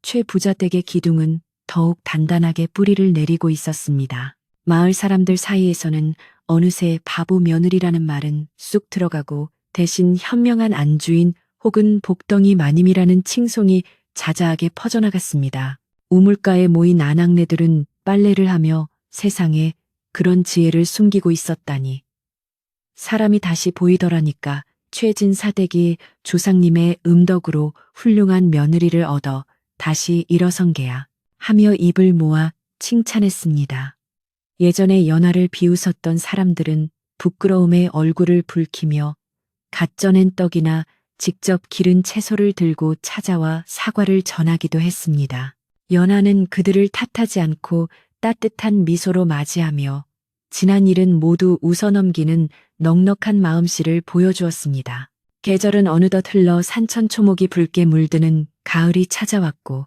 최 부자댁의 기둥은 더욱 단단하게 뿌리를 내리고 있었습니다. 마을 사람들 사이에서는 어느새 바보 며느리라는 말은 쑥 들어가고 대신 현명한 안주인 혹은 복덩이 마님이라는 칭송이 자자하게 퍼져나갔습니다. 우물가에 모인 아낙네들은 빨래를 하며 세상에 그런 지혜를 숨기고 있었다니. 사람이 다시 보이더라니까 최진 사댁이 조상님의 음덕으로 훌륭한 며느리를 얻어 다시 일어선 게야 하며 입을 모아 칭찬했습니다. 예전에 연화를 비웃었던 사람들은 부끄러움에 얼굴을 붉히며 갓 쪄낸 떡이나 직접 기른 채소를 들고 찾아와 사과를 전하기도 했습니다. 연화는 그들을 탓하지 않고 따뜻한 미소로 맞이하며 지난 일은 모두 웃어넘기는 넉넉한 마음씨를 보여주었습니다. 계절은 어느덧 흘러 산천초목이 붉게 물드는 가을이 찾아왔고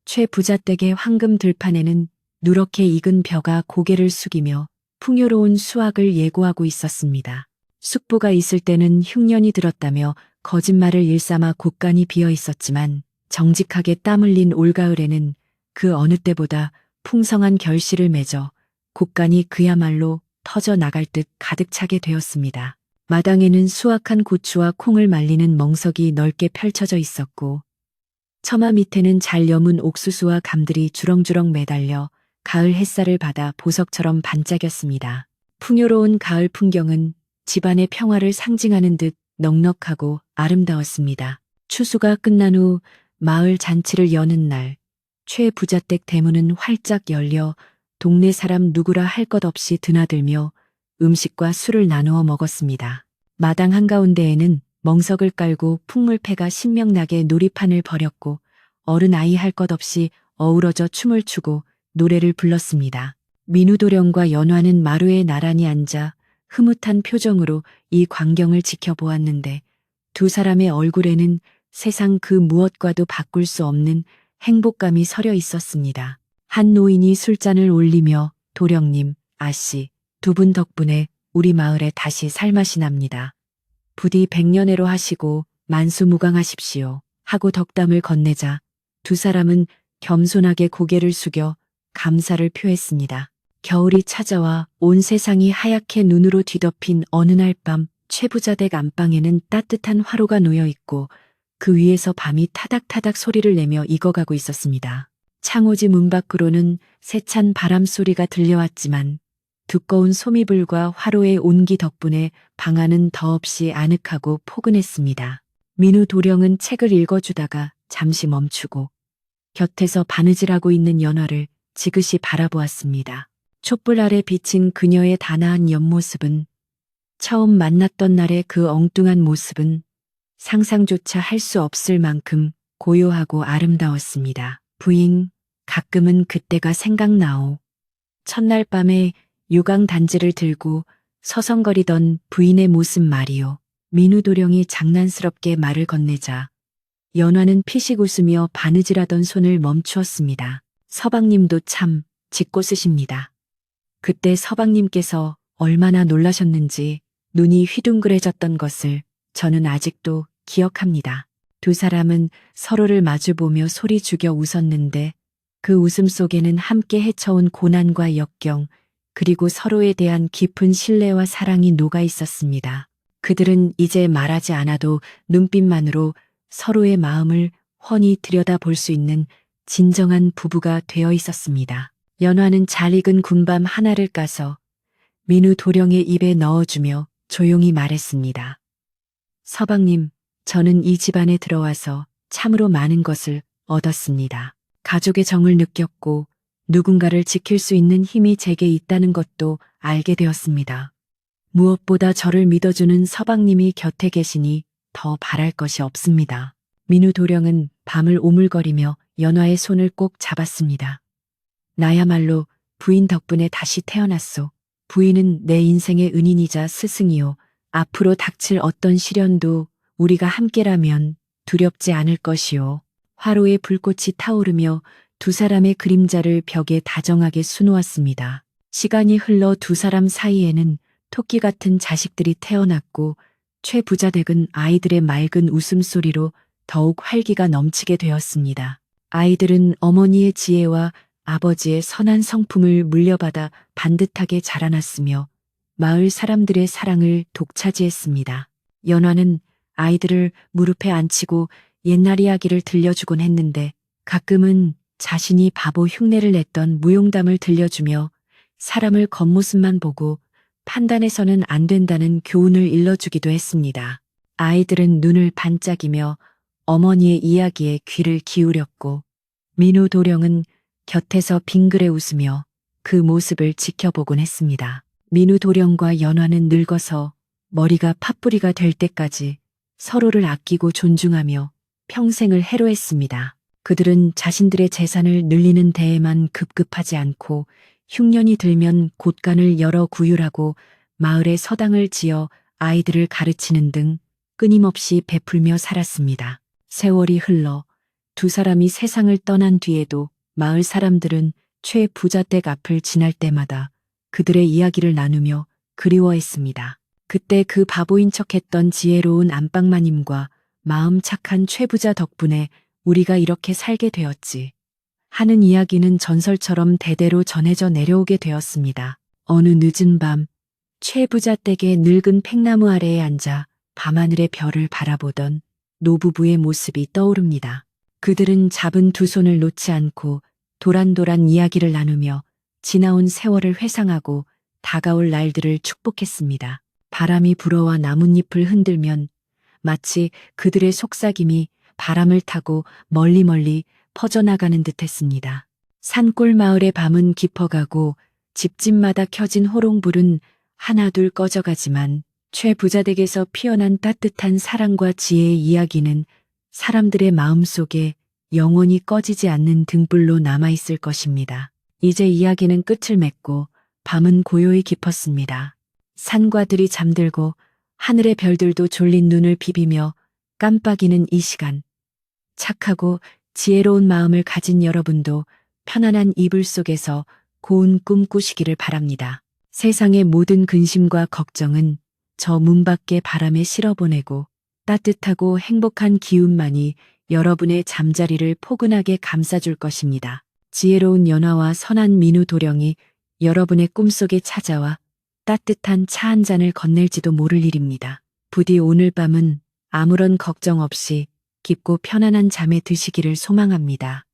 최 부자댁의 황금 들판에는 누렇게 익은 벼가 고개를 숙이며 풍요로운 수확을 예고하고 있었습니다. 숙부가 있을 때는 흉년이 들었다며 거짓말을 일삼아 곳간이 비어 있었지만 정직하게 땀 흘린 올가을에는 그 어느 때보다 풍성한 결실을 맺어 곳간이 그야말로 터져 나갈 듯 가득 차게 되었습니다. 마당에는 수확한 고추와 콩을 말리는 멍석이 넓게 펼쳐져 있었고 처마 밑에는 잘 여문 옥수수와 감들이 주렁주렁 매달려 가을 햇살을 받아 보석처럼 반짝였습니다. 풍요로운 가을 풍경은 집안의 평화를 상징하는 듯 넉넉하고 아름다웠습니다. 추수가 끝난 후 마을 잔치를 여는 날, 최 부자댁 대문은 활짝 열려 동네 사람 누구라 할 것 없이 드나들며 음식과 술을 나누어 먹었습니다. 마당 한가운데에는 멍석을 깔고 풍물패가 신명나게 놀이판을 벌였고 어른 아이 할 것 없이 어우러져 춤을 추고 노래를 불렀습니다. 민우도령과 연화는 마루에 나란히 앉아 흐뭇한 표정으로 이 광경을 지켜보았는데 두 사람의 얼굴에는 세상 그 무엇과도 바꿀 수 없는 행복감이 서려 있었습니다. 한 노인이 술잔을 올리며 도령님, 아씨, 두 분 덕분에 우리 마을에 다시 살맛이 납니다. 부디 백년해로 하시고 만수무강하십시오. 하고 덕담을 건네자 두 사람은 겸손하게 고개를 숙여 감사를 표했습니다. 겨울이 찾아와 온 세상이 하얗게 눈으로 뒤덮인 어느 날 밤 최부자댁 안방에는 따뜻한 화로가 놓여 있고 그 위에서 밤이 타닥타닥 소리를 내며 익어가고 있었습니다. 창호지 문 밖으로는 세찬 바람 소리가 들려왔지만 두꺼운 소미불과 화로의 온기 덕분에 방 안은 더없이 아늑하고 포근했습니다. 민우 도령은 책을 읽어주다가 잠시 멈추고 곁에서 바느질하고 있는 연화를 지그시 바라보았습니다. 촛불 아래 비친 그녀의 단아한 옆모습은, 처음 만났던 날의 그 엉뚱한 모습은 상상조차 할 수 없을 만큼 고요하고 아름다웠습니다. 부인, 가끔은 그때가 생각나오. 첫날 밤에 유광 단지를 들고 서성거리던 부인의 모습 말이오. 민우도령이 장난스럽게 말을 건네자 연화는 피식 웃으며 바느질하던 손을 멈추었습니다. 서방님도 참 짓궂으십니다. 그때 서방님께서 얼마나 놀라셨는지 눈이 휘둥그레졌던 것을 저는 아직도 기억합니다. 두 사람은 서로를 마주보며 소리 죽여 웃었는데 그 웃음 속에는 함께 헤쳐온 고난과 역경, 그리고 서로에 대한 깊은 신뢰와 사랑이 녹아 있었습니다. 그들은 이제 말하지 않아도 눈빛만으로 서로의 마음을 훤히 들여다볼 수 있는 진정한 부부가 되어 있었습니다. 연화는 잘 익은 군밤 하나를 까서 민우 도령의 입에 넣어주며 조용히 말했습니다. 서방님, 저는 이 집안에 들어와서 참으로 많은 것을 얻었습니다. 가족의 정을 느꼈고 누군가를 지킬 수 있는 힘이 제게 있다는 것도 알게 되었습니다. 무엇보다 저를 믿어주는 서방님이 곁에 계시니 더 바랄 것이 없습니다. 민우 도령은 밤을 오물거리며 연화의 손을 꼭 잡았습니다. 나야말로 부인 덕분에 다시 태어났소. 부인은 내 인생의 은인이자 스승이요. 앞으로 닥칠 어떤 시련도 우리가 함께라면 두렵지 않을 것이요. 화로의 불꽃이 타오르며 두 사람의 그림자를 벽에 다정하게 수놓았습니다. 시간이 흘러 두 사람 사이에는 토끼 같은 자식들이 태어났고 최 부자댁은 아이들의 맑은 웃음소리로 더욱 활기가 넘치게 되었습니다. 아이들은 어머니의 지혜와 아버지의 선한 성품을 물려받아 반듯하게 자라났으며 마을 사람들의 사랑을 독차지했습니다. 연화는 아이들을 무릎에 앉히고 옛날 이야기를 들려주곤 했는데 가끔은 자신이 바보 흉내를 냈던 무용담을 들려주며 사람을 겉모습만 보고 판단해서는 안 된다는 교훈을 일러주기도 했습니다. 아이들은 눈을 반짝이며 어머니의 이야기에 귀를 기울였고 민우 도령은 곁에서 빙그레 웃으며 그 모습을 지켜보곤 했습니다. 민우 도령과 연화는 늙어서 머리가 팥뿌리가 될 때까지 서로를 아끼고 존중하며 평생을 해로했습니다. 그들은 자신들의 재산을 늘리는 데에만 급급하지 않고 흉년이 들면 곳간을 열어 구휼하고 마을에 서당을 지어 아이들을 가르치는 등 끊임없이 베풀며 살았습니다. 세월이 흘러 두 사람이 세상을 떠난 뒤에도 마을 사람들은 최 부자댁 앞을 지날 때마다 그들의 이야기를 나누며 그리워했습니다. 그때 그 바보인 척했던 지혜로운 안방마님과 마음 착한 최 부자 덕분에 우리가 이렇게 살게 되었지 하는 이야기는 전설처럼 대대로 전해져 내려오게 되었습니다. 어느 늦은 밤 최 부자 댁의 늙은 팽나무 아래에 앉아 밤하늘의 별을 바라보던 노부부의 모습이 떠오릅니다. 그들은 잡은 두 손을 놓지 않고 도란도란 이야기를 나누며 지나온 세월을 회상하고 다가올 날들을 축복했습니다. 바람이 불어와 나뭇잎을 흔들면 마치 그들의 속삭임이 바람을 타고 멀리 퍼져나가는 듯했습니다. 산골 마을의 밤은 깊어가고 집집마다 켜진 호롱불은 하나둘 꺼져가지만 최 부자댁에서 피어난 따뜻한 사랑과 지혜의 이야기는 사람들의 마음속에 영원히 꺼지지 않는 등불로 남아있을 것입니다. 이제 이야기는 끝을 맺고 밤은 고요히 깊었습니다. 산과 들이 잠들고 하늘의 별들도 졸린 눈을 비비며 깜빡이는 이 시간. 착하고 지혜로운 마음을 가진 여러분도 편안한 이불 속에서 고운 꿈 꾸시기를 바랍니다. 세상의 모든 근심과 걱정은 저 문 밖의 바람에 실어보내고 따뜻하고 행복한 기운만이 여러분의 잠자리를 포근하게 감싸줄 것입니다. 지혜로운 연화와 선한 민우 도령이 여러분의 꿈속에 찾아와 따뜻한 차 한 잔을 건넬지도 모를 일입니다. 부디 오늘 밤은 아무런 걱정 없이 깊고 편안한 잠에 드시기를 소망합니다.